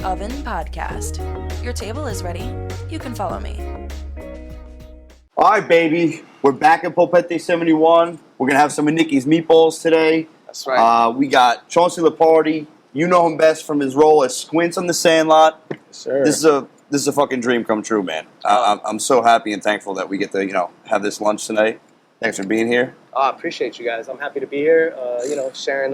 Oven Podcast. Your table is ready. You can follow me. All right, baby. We're back at Polpette 71. We're going to have some of Nikki's meatballs today. That's right. We got Chauncey Lepardi. You know him best from his role as Squints on the Sandlot. Yes, sir. This is a fucking dream come true, man. I'm so happy and thankful that we get to, have this lunch tonight. Thanks for being here. I appreciate you guys. I'm happy to be here, sharing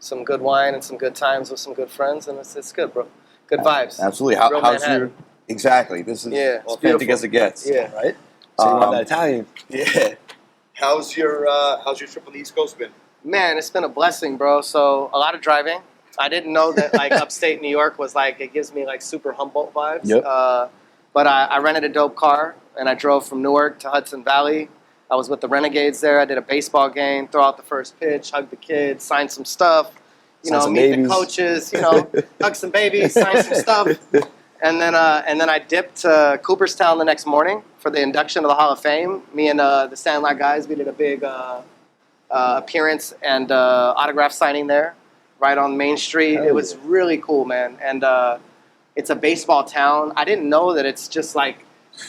some good wine and some good times with some good friends, and it's good, bro. Good vibes. Absolutely. Real How's Manhattan. your... Exactly. This is Yeah, it's authentic beautiful. as it gets. Yeah. Right? So you want that Italian. Yeah. How's your trip on the East Coast been? Man, it's been a blessing, bro. So a lot of driving. I didn't know that upstate New York was it gives me super Humboldt vibes. Yep. But I rented a dope car and I drove from Newark to Hudson Valley. I was with the Renegades there. I did a baseball game, throw out the first pitch, hug the kids, sign some stuff. Sign some Meet babies. the coaches. Hug some babies, sign some stuff. And then I dipped to Cooperstown the next morning for the induction of the Hall of Fame. Me and the Sandlot guys, we did a big appearance and autograph signing there, right on Main Street. Hell It was really cool, man. And it's a baseball town. I didn't know that it's just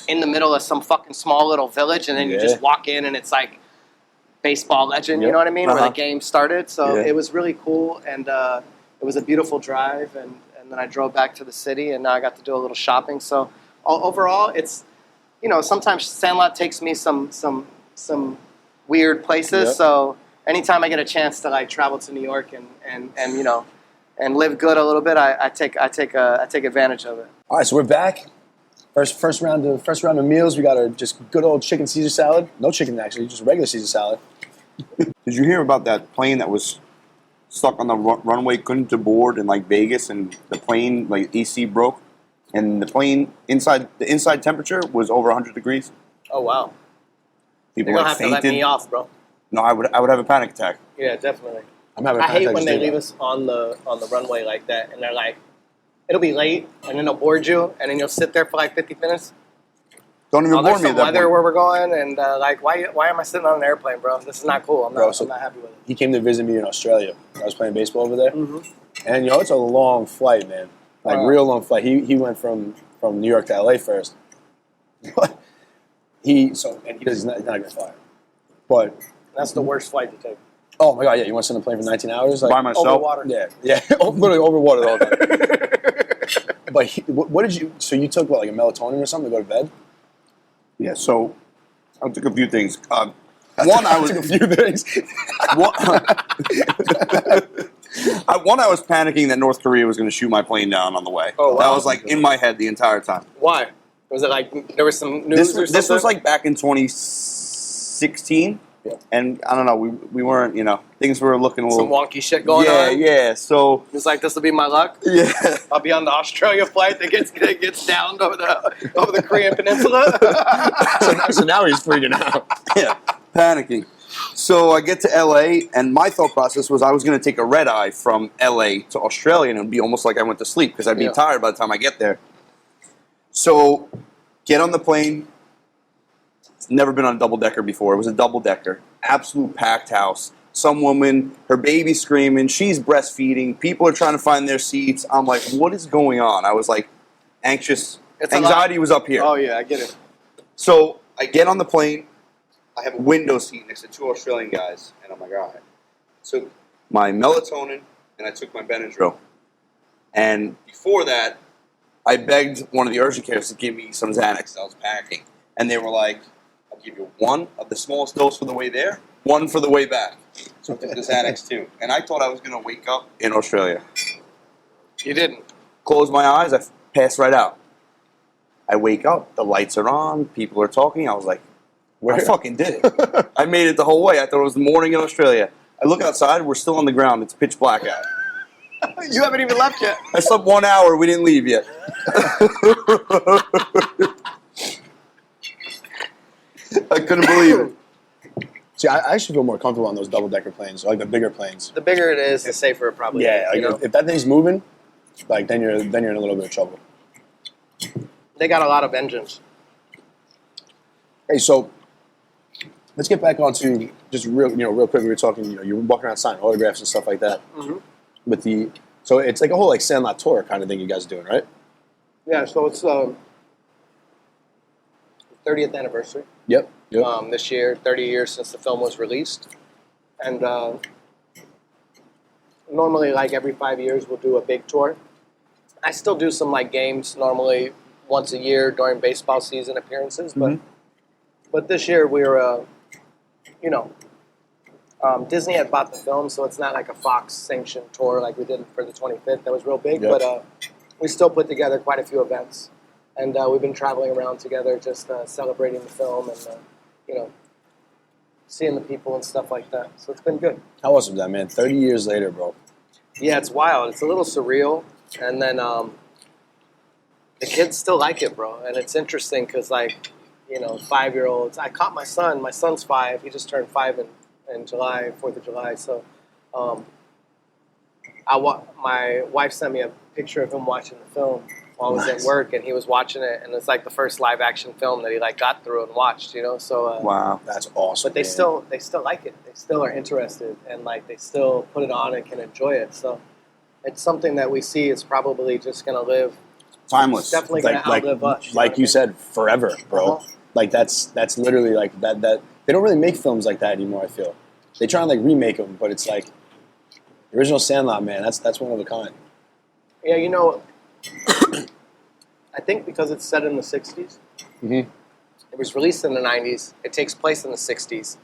in the middle of some fucking small little village, and then you Yeah. just walk in and it's baseball legend. You Yep. know what I mean? Where Uh-huh. the game started. So Yeah. it was really cool, and it was a beautiful drive. And then I drove back to the city, and now I got to do a little shopping. So overall, it's sometimes Sandlot takes me some weird places. Yep. So anytime I get a chance to travel to New York and live good a little bit, I take advantage of it. All right, so we're back. First round of meals. We got a just good old chicken Caesar salad. No chicken, actually, just regular Caesar salad. Did you hear about that plane that was stuck on the runway, couldn't board in Vegas, and the plane AC broke, and the plane the inside temperature was over 100 degrees. Oh wow! People You're gonna have to fainted. let me off, bro. No, I would have a panic attack. Yeah, definitely. I'm having. I hate when just they thinking leave us on the runway like that, and they're it'll be late, and then they'll board you, and then you'll sit there for 50 minutes. Don't even Oh, warn there's me some at that weather point. where we're going, and why am I sitting on an airplane, bro? This is not cool. I'm Bro, so- not happy with it. He came to visit me in Australia. I was playing baseball over there, Mhm. and it's a long flight, man. Wow. Real long flight. He went from New York to LA first. He's not gonna fly. But That's the worst flight to take. oh my god, yeah, you want to sit on a plane for 19 hours? By myself. Over water. Yeah, literally over water the whole time. But what did you? So you took a melatonin or something to go to bed? Yeah, so I took a few things. One, I was took a few things. I was panicking that North Korea was going to shoot my plane down on the way. Oh, That wow. was in my head the entire time. Why? Was it there was some news or something? This was back in 2016, Yeah. and I don't know, we weren't, things were looking a some little... wonky shit going on. Yeah, so... It's this will be my luck. Yeah. I'll be on the Australia flight that gets downed over the Korean Peninsula. so now he's freaking out. Yeah, panicking. So I get to LA, and my thought process was I was going to take a red eye from LA to Australia, and it would be almost like I went to sleep because I'd be Yeah. tired by the time I get there. So get on the plane. It's never been on a double decker before. It was a double decker, absolute packed house. Some woman, her baby screaming, she's breastfeeding. People are trying to find their seats. I'm like, what is going on? I was anxious. It's a Anxiety lot. was up here. Oh yeah, I get it. So I get on the plane. I have a window seat next to two Australian guys, and I'm like, all right. I took my melatonin, and I took my Benadryl. And before that, I begged one of the urgent cares to give me some Xanax that I was packing. And they were like, I'll give you one of the smallest dose for the way there, one for the way back. So I took the Xanax too. And I thought I was going to wake up in Australia. You didn't. Close my eyes, I passed right out. I wake up, the lights are on, people are talking. I was like, I fucking did it. I made it the whole way. I thought it was the morning in Australia. I look outside, we're still on the ground. It's pitch black out. You haven't even left yet. I slept 1 hour, we didn't leave yet. I couldn't believe it. See, I actually feel more comfortable on those double-decker planes, the bigger planes. The bigger it is, the safer it probably Yeah, is. if that thing's moving, then you're in a little bit of trouble. They got a lot of engines. Hey, so let's get back onto just real quick. We were talking. You were walking around signing autographs and stuff like that. Mm-hmm. With the So it's like a whole like Sandlot tour kind of thing you guys are doing, right? Yeah, so it's 30th anniversary. Yep. This year, 30 years since the film was released. And normally, like every 5 years, we'll do a big tour. I still do some like games normally once a year during baseball season appearances, but this year we're, Disney had bought the film, so it's not like a Fox sanctioned tour like we did for the 25th. That was real big, Yep. but we still put together quite a few events, and we've been traveling around together, just celebrating the film and seeing the people and stuff like that. So it's been good. How awesome is that, man? 30 years later, bro. Yeah, it's wild. It's a little surreal, and then the kids still like it, bro. And it's interesting because, 5-year-olds. I caught my son. My son's 5. He just turned 5 in July, 4th of July. So, my wife sent me a picture of him watching the film while I was at work, and he was watching it, and it's like the first live action film that he got through and watched. So Wow. That's awesome. but they still like it. They still are interested, and they still put it on and can enjoy it. So it's something that we see is probably just going to live. Timeless. It's definitely going to outlive us. Like you said, forever, bro. Uh-huh. Like that's literally like that. They don't really make films like that anymore. I feel they try and remake them, but it's like the original Sandlot, man. That's one of a kind. Yeah, I think because it's set in the 60s. Mhm. It was released in the 90s. It takes place in the 60s.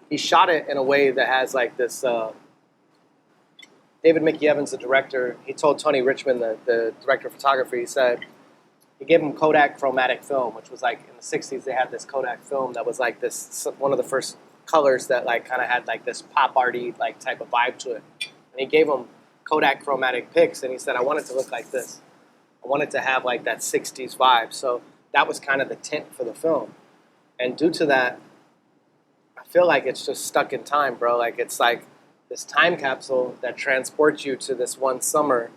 He shot it in a way that has this. David Mickey Evans, the director, he told Tony Richmond, the director of photography, he said he gave him Kodak chromatic film, which was in the 60s they had this Kodak film that was this one of the first colors that kind of had this pop arty type of vibe to it. And he gave him Kodak chromatic pics, and he said, I want it to look like this. I want it to have that 60s vibe. So that was kind of the tint for the film. And due to that, I feel like it's just stuck in time, bro. It's this time capsule that transports you to this one summer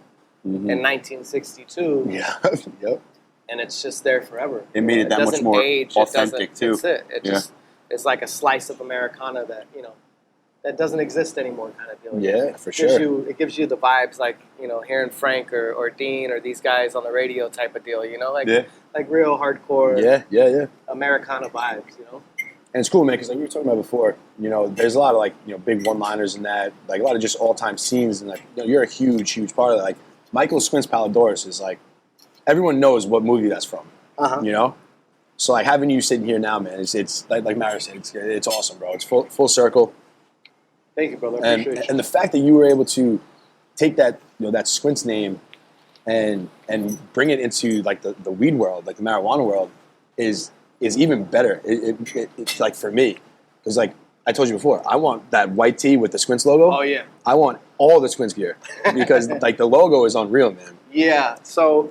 in 1962. Yeah. Yep. And it's just there forever. It made it that much doesn't more age, authentic, it too. That's it. It just it's like a slice of Americana that, that doesn't exist anymore kind of deal. Yeah, for sure. It gives you the vibes hearing Frank or Dean or these guys on the radio type of deal, like real hardcore Yeah. Americana vibes, And it's cool, man, because we were talking about before, there's a lot of big one-liners in that, a lot of just all-time scenes, and you're a huge part of that. Michael Squints Palidorus is everyone knows what movie that's from, So having you sitting here now, man, it's like Mara said, it's awesome, bro. It's full circle. Thank you, brother. I appreciate you. And the fact that you were able to take that that Squints name and bring it into the weed world, the marijuana world, is even better. It's for me, because I told you before, I want that white tee with the Squints logo. Oh yeah. I want all the Squints gear because the logo is unreal, man. Yeah. So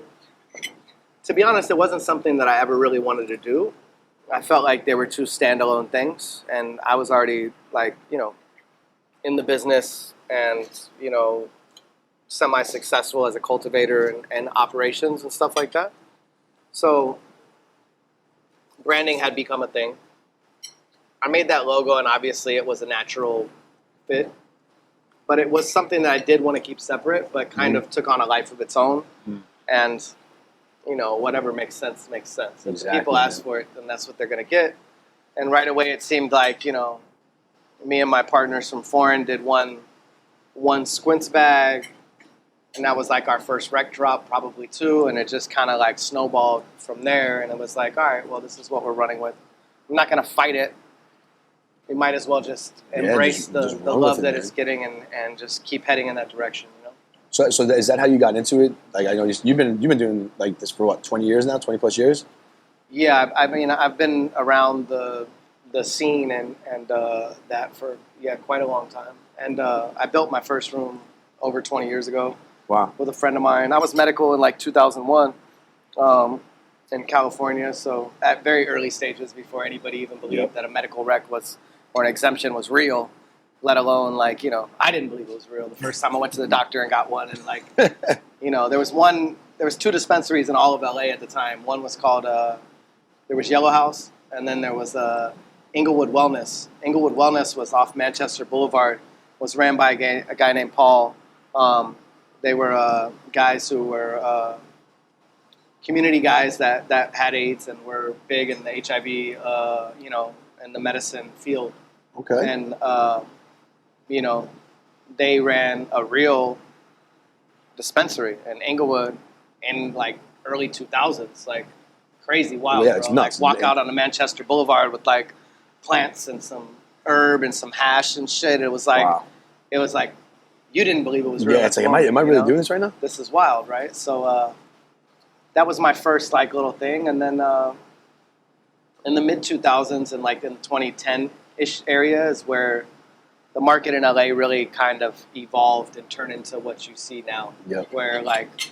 to be honest, it wasn't something that I ever really wanted to do. I felt like they were two standalone things, and I was already in the business and semi-successful as a cultivator and operations and stuff like that. So branding had become a thing. I made that logo, and obviously it was a natural fit. But it was something that I did want to keep separate, but kind of took on a life of its own. And, whatever makes sense, makes sense. If Exactly, people ask for it, then that's what they're going to get. And right away it seemed like, me and my partners from Foreign did one Squints bag, and that was our first rec drop, probably 2, and it just kind of snowballed from there, and it was all right, well, this is what we're running with. I'm not going to fight it. We might as well just embrace the love that it's getting and just keep heading in that direction, So is that how you got into it? I know you've been doing this for what, 20 years now, 20 plus years? Yeah, I've been around the scene and that for quite a long time. And I built my first room over 20 years ago. Wow. With a friend of mine. I was medical in 2001 in California, so at very early stages before anybody even believed that a medical rec or an exemption was real, let alone I didn't believe it was real the first time I went to the doctor and got one, and there was 2 dispensaries in all of LA at the time. One was called there was Yellow House, and then there was Inglewood Wellness. Inglewood Wellness was off Manchester Boulevard, was ran by a guy named Paul. They were guys who were community guys that had AIDS and were big in the HIV, in the medicine field. Okay. And, they ran a real dispensary in Inglewood in like early 2000s, like crazy wild. Yeah, it's bro. nuts. Like walk out on a Manchester Boulevard with like plants and some herb and some hash and shit. It was like, Wow. you didn't believe it was real. Yeah, it's like, am I really doing this right now? This is wild, right? So that was my first like little thing, and then in the mid 2000s and like in 2010-ish area is where the market in LA really kind of evolved and turned into what you see now. Yep. Where like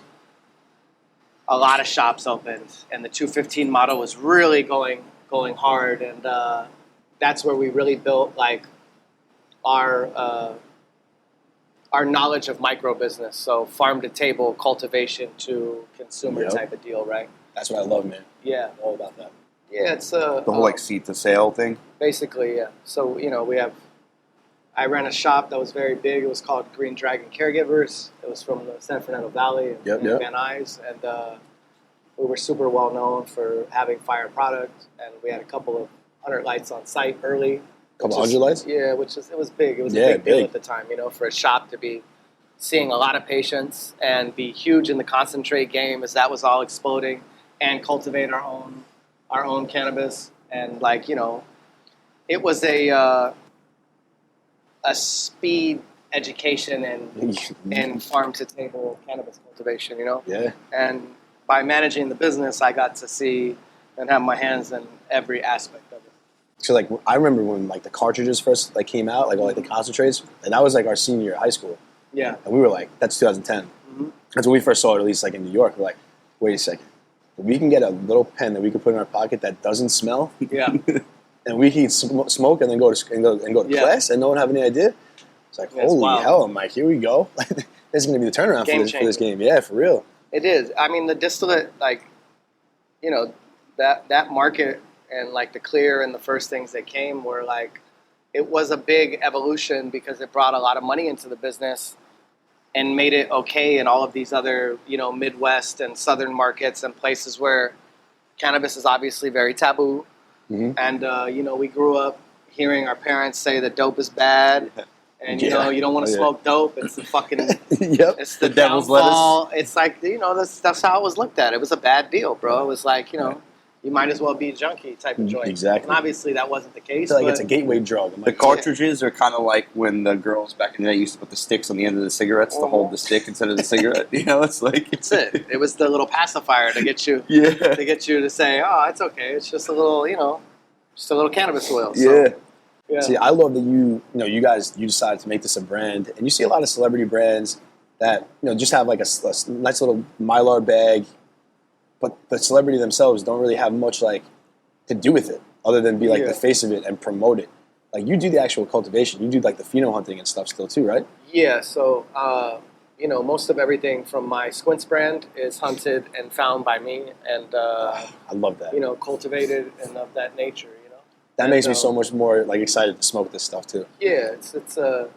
a lot of shops opened, and the 215 model was really going hard, and that's where we really built like our knowledge of micro business. So farm to table, cultivation to consumer Yep. type of deal, right? That's what I love, man. Yeah. I'm all about that. Yeah, it's The whole like seed to sale thing. basically, yeah. So, I ran a shop that was very big. It was called Green Dragon Caregivers. It was from the San Fernando Valley and Yep. Van Nuys. And we were super well known for having fire product. And we had a couple of 100 lights on site early. Couple which is- hundred lights? Yeah, it was big. It was Yeah, a big deal big. at the time, for a shop to be seeing a lot of patients and be huge in the concentrate game as that was all exploding, and cultivate our own cannabis. And it was a speed education and farm to table cannabis cultivation, Yeah. And by managing the business, I got to see and have my hands in every aspect of it. So like I remember when like the cartridges first like came out, like all like the concentrates, and that was like our senior year of high school, Yeah. and we were like, that's 2010. Mm-hmm. That's when we first saw it, at least like in New York. We're like, wait a second, we can get a little pen that we can put in our pocket that doesn't smell, Yeah. and we can smoke and then go to Yeah. class, and no one have any idea. It's like, Yeah, it's holy wild. hell, I'm like, here we go. This is gonna be the turnaround Game for this game. Yeah, for real. It is. I mean, the distillate, like, that market and like the clear and the first things that came were like, it was a big evolution because it brought a lot of money into the business and made it okay in all of these other, Midwest and Southern markets and places where cannabis is obviously very taboo. Mhm. And, we grew up hearing our parents say that dope is bad. And, Yeah. you don't want to Oh, yeah. smoke dope. It's the fucking... Yep. It's the devil's downfall. It's like, that's how it was looked at. It was a bad deal, bro. It was like, you might as well be a junkie type of joint. Exactly. And obviously that wasn't the I case. feel like but it's a gateway drug. I'm The like, cartridges are kind of like when the girls back in the day used to put the sticks on the end of the cigarettes to hold the stick instead of the cigarette. It's like That's it. It was the little pacifier to get you Yeah. to say, oh, it's okay. It's just a little, just a little cannabis oil. So, Yeah. yeah. See, I love that you decided to make this a brand, and you see a lot of celebrity brands that just have like a nice little Mylar bag, but the celebrity themselves don't really have much like to do with it other than be like Yeah. the face of it and promote it. Like you do the actual cultivation, you do like the pheno hunting and stuff still too, right? Yeah, so, most of everything from my Squints brand is hunted and found by me and, I love that. cultivated and of that nature, That makes me and, so much more like excited to smoke this stuff too. Yeah, it's a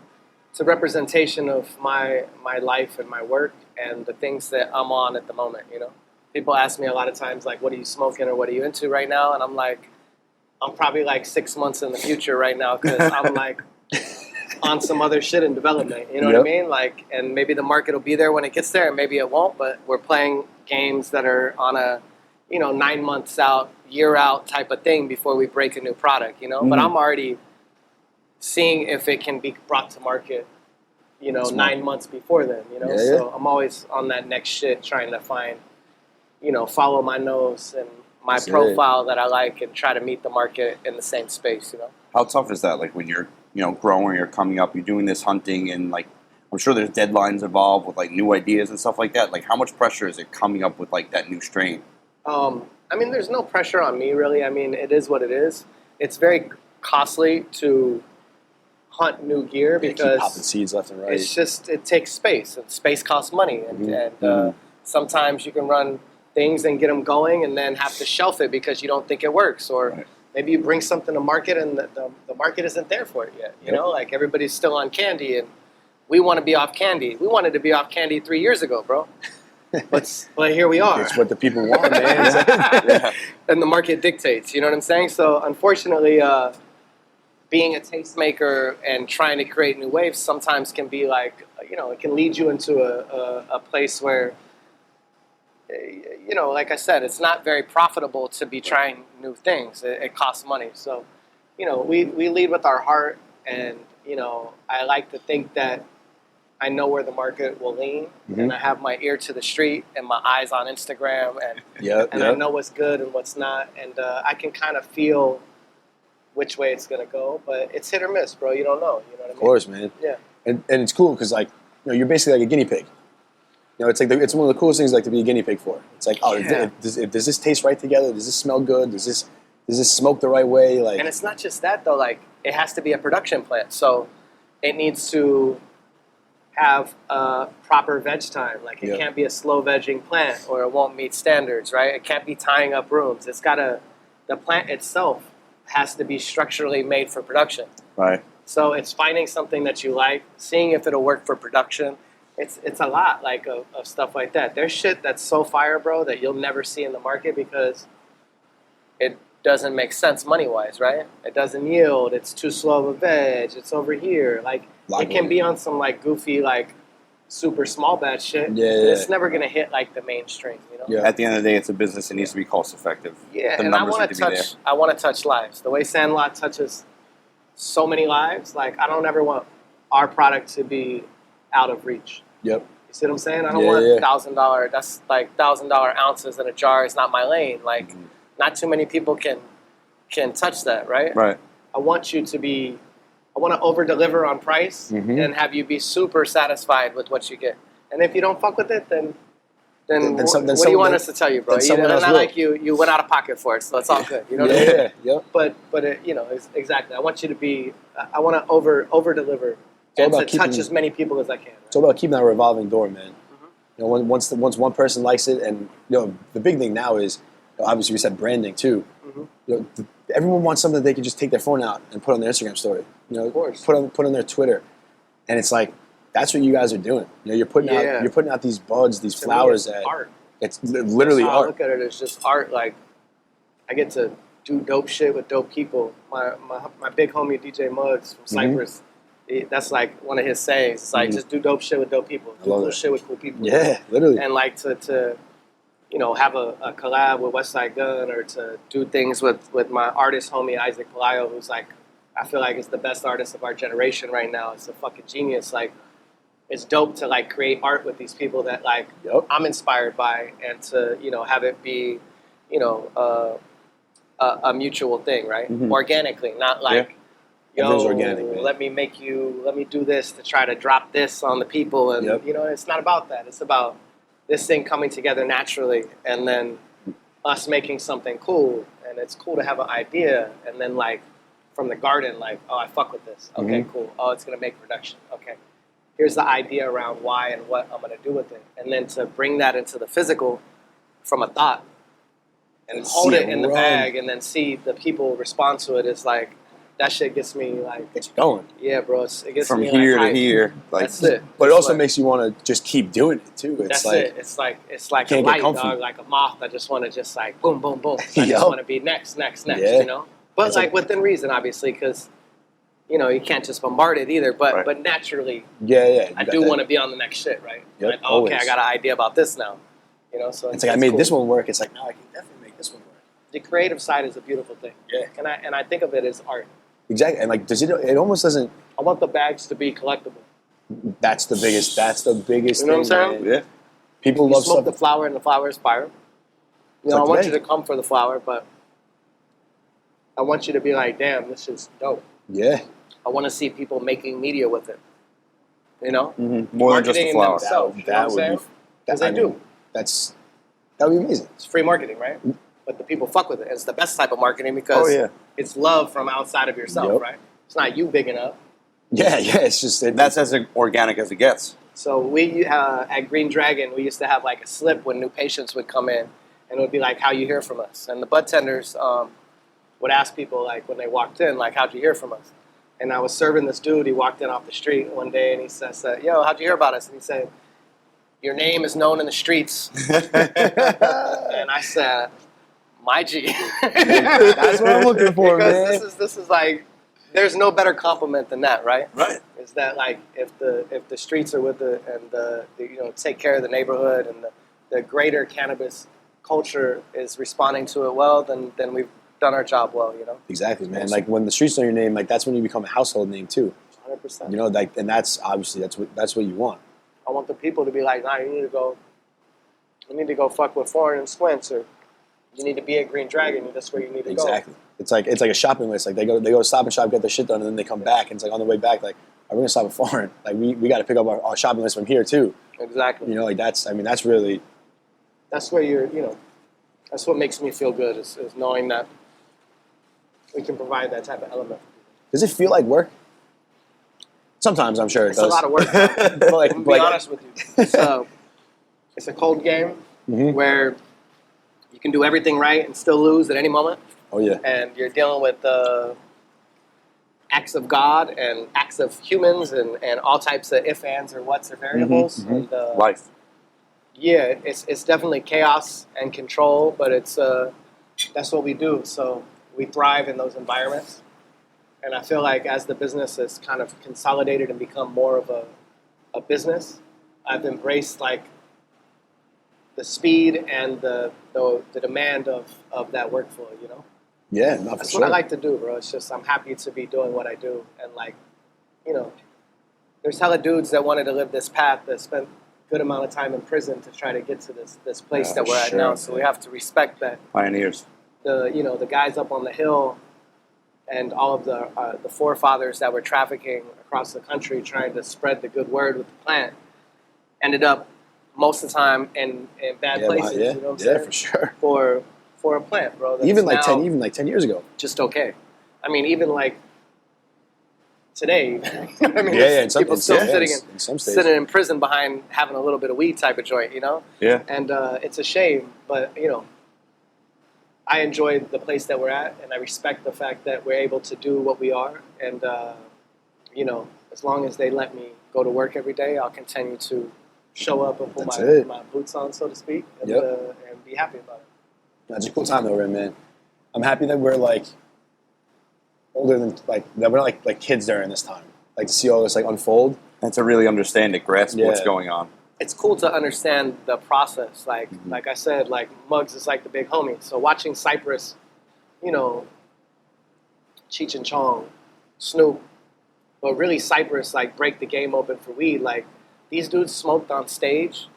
representation of my life and my work and the things that I'm on at the moment. People ask me a lot of times like, "What are you smoking or what are you into right now?" And I'm like, I'm probably like 6 months in the future right now because I'm like on some other shit in development. You know what I Yep. mean? Like, and maybe the market will be there when it gets there, and maybe it won't. But we're playing games that are on a 9 months out, year out type of thing before we break a new product, But I'm already seeing if it can be brought to market, 9 months before then, Yeah, So I'm always on that next shit trying to find, follow my nose and my That's it. profile that I like and try to meet the market in the same space, How tough is that? Like when you're, growing, you're coming up, you're doing this hunting, and like I'm sure there's deadlines involved with like new ideas and stuff like that. Like how much pressure is it coming up with like that new strain? I mean, there's no pressure on me, really. I mean, it is what it is. It's very costly to hunt new gear Keep because popping seeds left and right. it's just, it takes space, and space costs money. And sometimes you can run things and get them going and then have to shelf it because you don't think it works. Or Right. maybe you bring something to market and the market isn't there for it yet. You Yep. know, like everybody's still on candy and we want to be off candy. We wanted to be off candy 3 years ago, bro. But here we are. It's what the people want, man. Yeah. And the market dictates. You know what I'm saying? So unfortunately, being a tastemaker and trying to create new waves sometimes can be like, it can lead you into a place where, like I said, it's not very profitable to be trying new things. It costs money. So, we lead with our heart, and, I like to think that I know where the market will lean, and I have my ear to the street and my eyes on Instagram, and I know what's good and what's not, and I can kind of feel which way it's gonna go, but it's hit or miss, bro. You don't know. You know what I mean? Of course, man. Yeah. And it's cool because you're basically like a guinea pig. It's like it's one of the coolest things to be a guinea pig for. It's like, does this taste right together? Does this smell good? Does this smoke the right way? Like, and it's not just that though. Like, it has to be a production plant, so it needs to have a proper veg time. Like, it can't be a slow vegging plant, or it won't meet standards, right? It can't be tying up rooms. The plant itself has to be structurally made for production. Right. So it's finding something that you like, seeing if it'll work for production. It's a lot of stuff like that. There's shit that's so fire, bro, that you'll never see in the market because it doesn't make sense money-wise, right? It doesn't yield. It's too slow of a veg. It's over here. Like, it can be on some goofy super small batch shit. Yeah. It's never gonna hit the mainstream, Yeah. At the end of the day, it's a business. It needs to be cost effective. Yeah, The and I numbers want need to to be touch. I want to touch lives. The way Sandlot touches so many lives. I don't ever want our product to be out of reach. Yep. You see what I'm saying? I don't want $1,000. That's $1,000 ounces in a jar is not my lane. Not too many people can touch that, right? Right. I want to over deliver on price and have you be super satisfied with what you get. And if you don't fuck with it, then what do you want us to tell you, bro? It's not like you went out of pocket for it, so it's all good. You know what I mean? Yeah. But it's exactly. I want you to be. I want to over deliver and to touch as many people as I can. Right? It's all about keeping that revolving door, man. Once one person likes it, and the big thing now is obviously we said branding too. Everyone wants something that they can just take their phone out and put on their Instagram story. Of course. Put on their Twitter, and it's like that's what you guys are doing. You're putting out these buds, these flowers. It's art. It's literally That's how art. I look at it as just art. Like, I get to do dope shit with dope people. My big homie DJ Muggs from Cyprus. That's one of his sayings. It's just do dope shit with dope people. Do cool shit with cool people. Yeah, literally. And to have a collab with Westside Gun, or to do things with my artist homie Isaac Palayo, who's I feel like is the best artist of our generation right now. It's a fucking genius. It's dope to create art with these people that I'm inspired by, and to have it be a mutual thing, right? Organically, not organic, let me do this to try to drop this on the people, and it's not about that. It's about this thing coming together naturally, and then us making something cool. And it's cool to have an idea, and then from the garden, oh, I fuck with this. Okay, cool. Oh, it's gonna make production. Okay, here's the idea around why and what I'm gonna do with it, and then to bring that into the physical from a thought, and hold it in the bag, and then see the people respond to it. Is that shit gets me It's going. Yeah, bro. It gets From me here to here. That's it. But it also makes you want to just keep doing it too. That's it. It's like a can't light, get comfy. dog, like a moth. I just want to just boom, boom, boom. I just want to be next, Yeah. But It's within reason, obviously, because you can't just bombard it either. But but naturally, Yeah. I do want to be on the next shit, right? Yep, Okay, always. I got an idea about this now. So It's I made this one work. It's now I can definitely make this one work. The creative side is a beautiful thing. Yeah. And I think of it as art. Exactly. And does it? It almost doesn't. I want the bags to be collectible. That's the biggest. That's the biggest. You know what I'm thing, saying? Yeah. People You love smoke stuff. the flower, and the flower is fire. It's I like want today. you to come for the flower, but I want you to be damn, this is dope. Yeah. I want to see people making media with it. More than just Marketing a flower. themselves. You know what I'm saying? Because they do. That would be amazing. It's free marketing, right? But the people fuck with it. It's the best type of marketing because it's love from outside of yourself, Yep. right? It's not you bigging up. Yeah. It's just That's as organic as it gets. So we at Green Dragon, we used to have a slip when new patients would come in, and it would be how you hear from us. And the bud tenders would ask people when they walked in, how'd you hear from us? And I was serving this dude. He walked in off the street one day, and he says, "Yo, how'd you hear about us?" And he said, "Your name is known in the streets." And I said, "My G." That's what I'm looking for, because man. this is like, there's no better compliment than that, right? Right. Is that like if the streets are with the take care of the neighborhood and the greater cannabis culture is responding to it well, then we've done our job well, you know. Exactly, man. Like when the streets know your name, like that's when you become a household name too. 100%. You know, like, and that's obviously that's what you want. I want the people to be like, nah, you need to go fuck with Foreign and Squints, or you need to be at Green Dragon. That's where you need to Exactly. It's like a shopping list. Like they go to Stop and Shop, get their shit done, and then they come back, and it's like on the way back, like, are we gonna stop at Foreign? Like we got to pick up our shopping list from here too. go. Exactly. You know, like that's really. That's where that's what makes me feel good is knowing that we can provide that type of element. Does it feel like work? Sometimes I'm sure it It's does. a lot of work. But like, I'm gonna be honest with you. So it's a cold game Mhm. where you can do everything right and still lose at any moment, Oh yeah. and you're dealing with acts of God and acts of humans and all types of if, ands, or whats or variables. Mhm. And, Life. yeah, it's definitely chaos and control, but it's that's what we do. So we thrive in those environments, and I feel like as the business has kind of consolidated and become more of a business, I've embraced like the speed and the demand of that workflow. You know, Yeah, not for that's sure. what I like to do, bro. It's just I'm happy to be doing what I do, and like, there's hella dudes that wanted to live this path that spent good amount of time in prison to try to get to this place that we're at sure, now. So we have to respect that Pioneers. the guys up on the hill and all of the forefathers that were trafficking across the country trying to spread the good word with the plant ended up most of the time in bad places. Yeah, You know what I'm saying? for sure. For a plant, bro. That's Even like now 10 years ago. just okay. I mean, even like today, you know what I mean, Yeah, in some people still states. sitting In some states. sitting in prison behind having a little bit of weed type of joint, you know? Yeah. And it's a shame, but I enjoy the place that we're at, and I respect the fact that we're able to do what we are. And as long as they let me go to work every day, I'll continue to show up and put That's it. my boots on, so to speak, and, Yep. and be happy about it. That's a cool time that we're in, man. I'm happy that we're like older than that we're not like kids during this time. Like to see all this like unfold. And to really understand it, grasp what's Yeah. going on. It's cool to understand the process. Like Mhm. like I said, like Muggs is like the big homie. So watching Cypress, Cheech and Chong, Snoop, but really Cypress like break the game open for weed. Like these dudes smoked on stage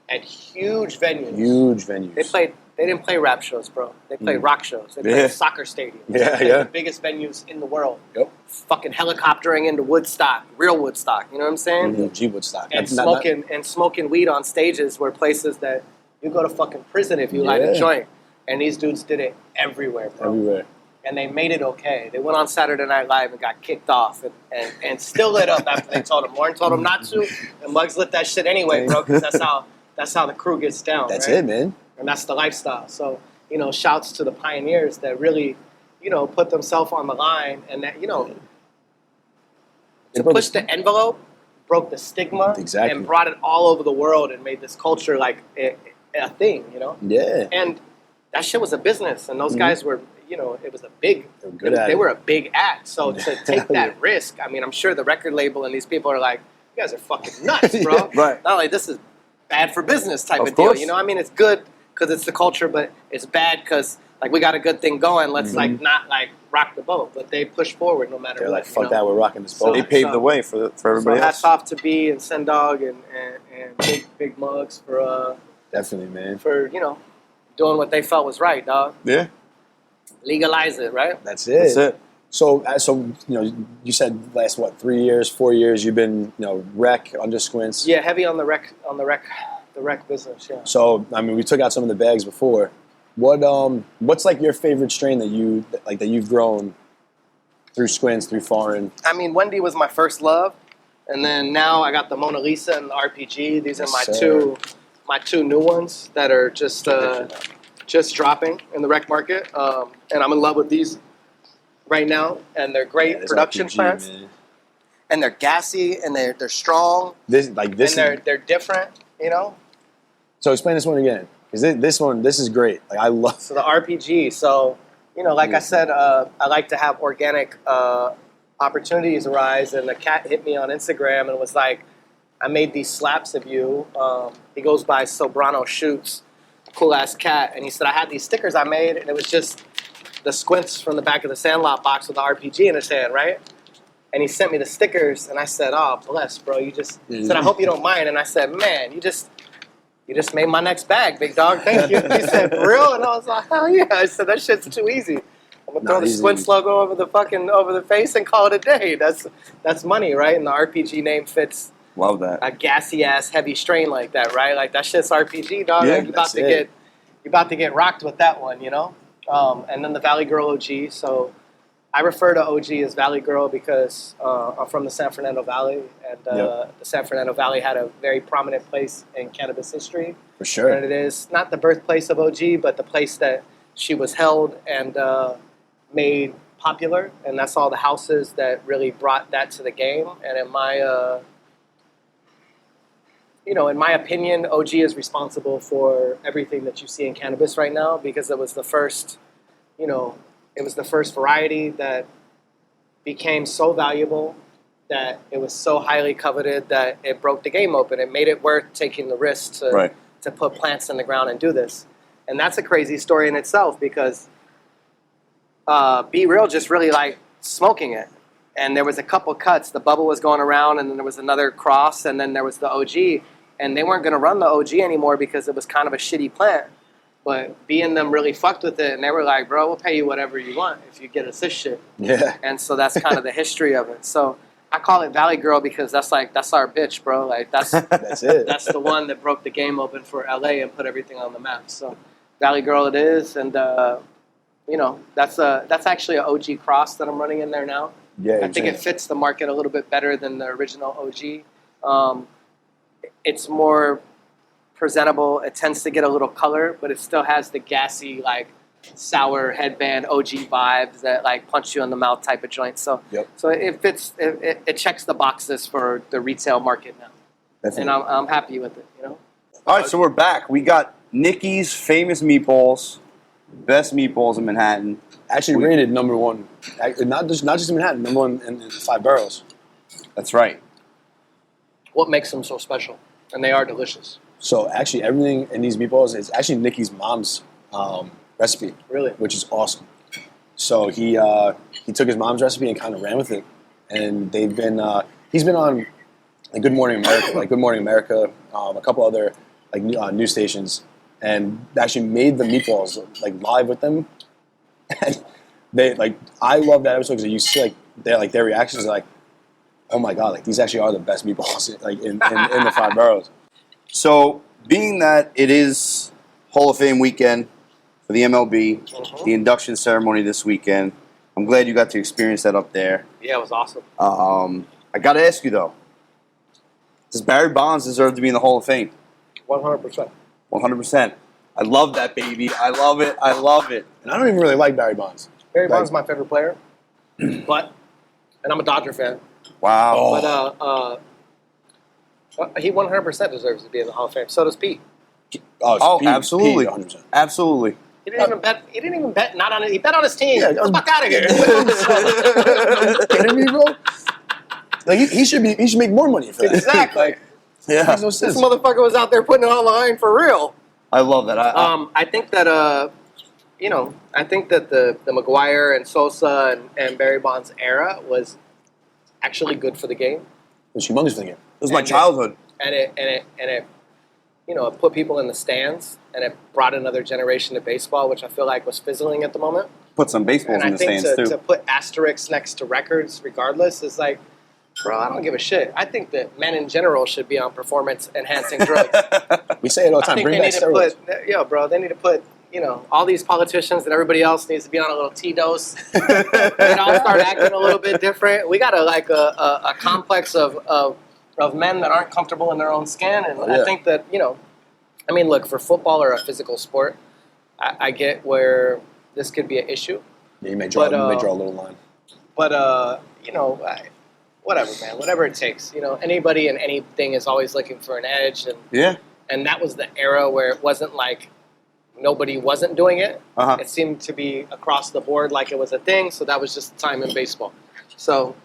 at huge venues. Huge venues. They didn't play rap shows, bro. They played Mhm. rock shows. They played Yeah. soccer stadiums. Yeah, They played yeah. the biggest venues in the world. Yep. Fucking helicoptering into Woodstock, real Woodstock. You know what I'm saying? Mhm. G Woodstock. And Not- smoking weed on stages were places that you go to fucking prison if you light a Yeah. joint. And these dudes did it everywhere, bro. everywhere. And they made it okay. They went on Saturday Night Live and got kicked off and still lit up after they told them. Lauren told them not to, and Muggs lit that shit anyway, bro, because that's how the crew gets down. That's right? it, man. And that's the lifestyle. So, shouts to the pioneers that really, put themselves on the line and that, to push the envelope, broke the stigma, Exactly. and brought it all over the world and made this culture like a thing, Yeah. And that shit was a business, and those Mhm. guys were, it was a big, They were good at they it. were a big act. So to take Yeah. that risk, I mean, I'm sure the record label and these people are like, you guys are fucking nuts, bro. Yeah, right. Not like this is bad for business type Of of deal. course. I mean, it's good because it's the culture, but it's bad because like we got a good thing going. Let's Mhm. like not like rock the boat, but they push forward no matter They're what. like, fuck that, we're rocking this boat. They paved the way for So everybody hats else. off to B and Sendog and big Mugs Definitely, man. for doing what they felt was right, dog. Yeah. Legalize it, right? That's it. That's it. So you said last 3 years, 4 years you've been rec under Squints. Yeah, heavy on the rec business. Yeah. So I mean, we took out some of the bags before. What's like your favorite strain that you've grown through Squints, through Foreign? I mean, Wendy was my first love, and then now I got the Mona Lisa and the RPG. These are Yes, my sir. two new ones that are just dropping in the rec market, and I'm in love with these right now, and they're great This production RPG, plants, man. and they're gassy, and they're strong, This and is, they're different. You know. so explain this one again, because this is great. Like I love. So the RPG. So like I said, I like to have organic opportunities arise, and the cat hit me on Instagram and was like, I made these slaps of you. He goes by Sobrano Shoots, cool ass cat, and he said I had these stickers I made, and it was just the Squints from the back of the Sandlot box with the RPG in his hand, right? And he sent me the stickers, and I said, "Oh, bless, bro. You just said I hope you don't mind." And I said, "Man, you just made my next bag, big dog. Thank you." He said, "For real?" And I was like, "Hell yeah!" I said, "That shit's too easy. I'm gonna throw the Squints logo over the face and call it a day. That's money, right?" And the RPG name fits. Love that. A gassy ass heavy strain like that, right? Like that shit's RPG, dog. Yeah, Like, you're about to get rocked with that one, And then the Valley Girl OG. So I refer to OG as Valley Girl because I'm from the San Fernando Valley, and the San Fernando Valley had a very prominent place in cannabis history. For sure. And it is not the birthplace of OG, but the place that she was held and made popular. And that's all the houses that really brought that to the game. And in my opinion, OG is responsible for everything that you see in cannabis right now because it was the first, variety that became so valuable that it was so highly coveted that it broke the game open. It made it worth taking the risk to put plants in the ground and do this. And that's a crazy story in itself because Be Real just really liked smoking it. And there was a couple cuts. The bubble was going around, and then there was another cross, and then there was the OG. And they weren't going to run the OG anymore because it was kind of a shitty plant. But B and them really fucked with it, and they were like, "Bro, we'll pay you whatever you want if you get us this shit." Yeah. And so that's kind of the history of it. So I call it Valley Girl because that's our bitch, bro. Like that's That's it. that's the one that broke the game open for LA and put everything on the map. So Valley Girl it is, and that's actually an OG cross that I'm running in there now. Yeah. I think it fits the market a little bit better than the original OG. It's more presentable. It tends to get a little color, but it still has the gassy, like sour headband OG vibes that like punch you in the mouth type of joint. So, so it fits. It checks the boxes for the retail market now, and I'm happy with it. All right, so we're back. We got Nikki's famous meatballs, best meatballs in Manhattan. Actually rated number one, not just in Manhattan, number one in 5 boroughs. That's right. What makes them so special? And they are delicious. So actually, everything in these meatballs is actually Nikki's mom's recipe. Really? Which is awesome. So he took his mom's recipe and kind of ran with it, and they've been he's been on Good Morning America, a couple other news stations, and actually made the meatballs live with them. And they I love that episode because you see their reactions are like, oh my god, these actually are the best meatballs in the 5 boroughs. So, being that it is Hall of Fame weekend for the MLB, the induction ceremony this weekend, I'm glad you got to experience that up there. Yeah, it was awesome. I got to ask you though, does Barry Bonds deserve to be in the Hall of Fame? 100%. 100%. I love that, baby. I love it. I love it. And I don't even really like Barry Bonds. Barry Bonds is my favorite player, and I'm a Dodger fan. Wow. But he 100% deserves to be in the Hall of Fame. So does Pete. Oh, Pete, absolutely. Pete, 100%. Absolutely. He didn't even bet. He didn't even bet. Not on it. He bet on his team. Yeah, Get the fuck out of here. Kidding me, bro? He should make more money for that. Exactly. Yeah. Makes no sense. This motherfucker was out there putting it on the line for real. I love that. I think that I think that the McGuire and Sosa and Barry Bonds era was actually good for the game. It was humongous for the game. It was my childhood. And it it put people in the stands, and it brought another generation to baseball, which I feel like was fizzling at the moment. Put some baseballs in the stands, too. too. To put asterisks next to records, regardless, is like, bro, I don't give a shit. I think that men in general should be on performance-enhancing drugs. We say it all the time. Bring back steroids. They need to put, all these politicians and everybody else needs to be on a little T-dose. And all start acting a little bit different. We got a complex of men that aren't comfortable in their own skin. And I think that, look, for football or a physical sport, I get where this could be an issue. Yeah, you may draw a little line. But whatever, man. Whatever it takes. Anybody and anything is always looking for an edge, and that was the era where it wasn't like nobody wasn't doing it. It seemed to be across the board like it was a thing. So that was just the time in baseball. So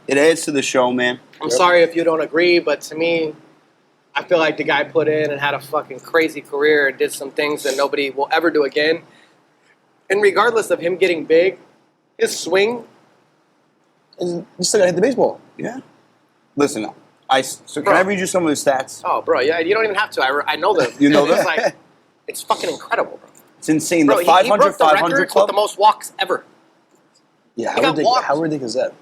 it adds to the show, man. I'm sorry if you don't agree, but to me, I feel like the guy put in and had a fucking crazy career and did some things that nobody will ever do again. And regardless of him getting big, his swing. You still gotta hit the baseball. Yeah. Listen, can I read you some of his stats? Oh, bro, yeah, you don't even have to. I know them. You know them? It's fucking incredible, bro. It's insane. Bro, The 500, he broke the 500 record club. with the most walks ever. Yeah, He got walked. how ridiculous is that?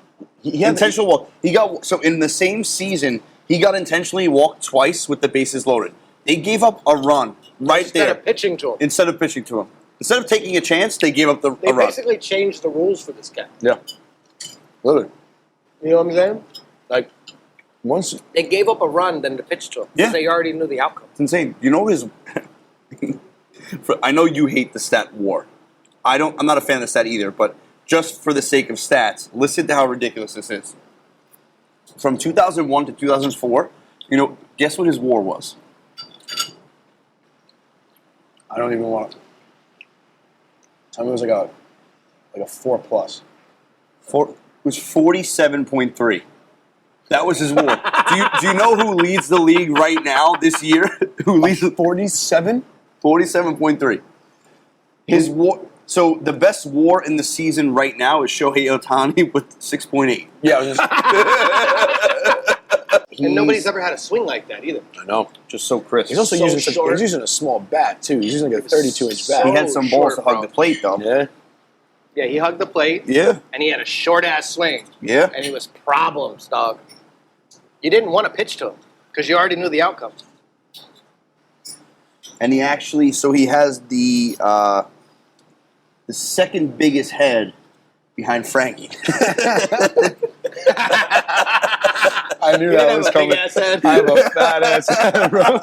He had Intentional walk. So in the same season, he got intentionally walked twice with the bases loaded. They gave up a run right Instead there. of pitching to him. Instead of pitching to him. Instead of taking a chance, they gave up a They run. basically changed the rules for this guy. Yeah. Literally. You know what I'm saying? Like, once... They gave up a run than to pitch to him. Yeah. Because they already knew the outcome. It's insane. You know his... I know you hate the stat war. I'm not a fan of the stat either, but just for the sake of stats, listen to how ridiculous this is. From 2001 to 2004, guess what his WAR was? I don't even want to... Tell me it was like a 4+. It was 47.3. That was his WAR. do you know who leads the league right now this year? Who leads 47? 47.3. His WAR. So the best WAR in the season right now is Shohei Ohtani with 6.8. Yeah, I was just... And nobody's ever had a swing like that either. I know. Just so crisp. He's also So using short. he's using a small bat too. He's using like a 32-inch bat. He had some balls short, to hug bro. the plate, though. Yeah. Yeah, he hugged the plate. Yeah. And he had a short-ass swing. Yeah. And it was problems, dog. You didn't want to pitch to him because you already knew the outcome. And he actually, so he has the second biggest head behind Frankie. I knew that was coming. Big-ass head. I have a fat ass head, bro.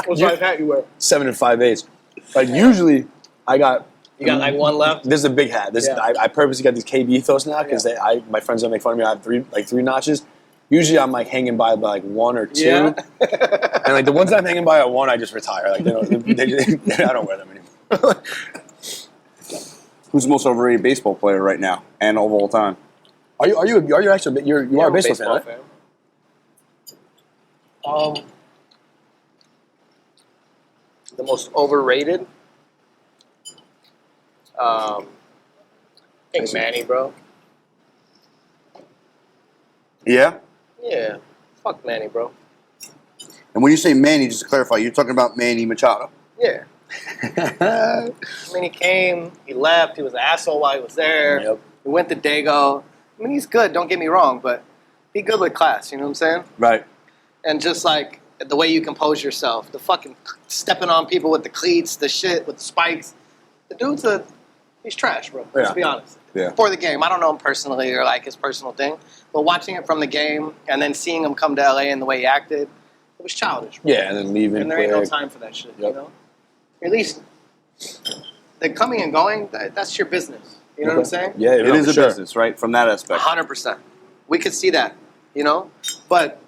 What size hat you wear? 7 5/8. Like usually, I got. You got like one left? This is a big hat. Yeah. I purposely got these KB ethos now because my friends don't make fun of me. I have three notches. Usually I'm like hanging by like 1 or 2, Yeah. and like the ones I'm hanging by at 1, I just retire. Like I don't wear them anymore. Who's the most overrated baseball player right now and of all time? Are you actually you are a baseball fan, right? The most overrated? I think Manny, bro. Yeah? Yeah. Fuck Manny, bro. And when you say Manny, just to clarify, you're talking about Manny Machado. Yeah. I mean, he came, he left, he was an asshole while he was there. Yep. He went to Dago. I mean, he's good, don't get me wrong, but be good with class, you know what I'm saying? Right. And just like the way you compose yourself, the fucking stepping on people with the cleats, the shit with the spikes. The dude's he's trash, bro. Let's be honest. Yeah. For the game, I don't know him personally or like his personal thing, but watching it from the game and then seeing him come to LA and the way he acted, it was childish. Bro. Yeah, and then leaving. And there ain't no quick. time for that shit, Yep. you know? At least the coming and going, that's your business. You know what I'm saying? Yeah, It is a sure. business, right? From that aspect. 100%. We could see that, you know? But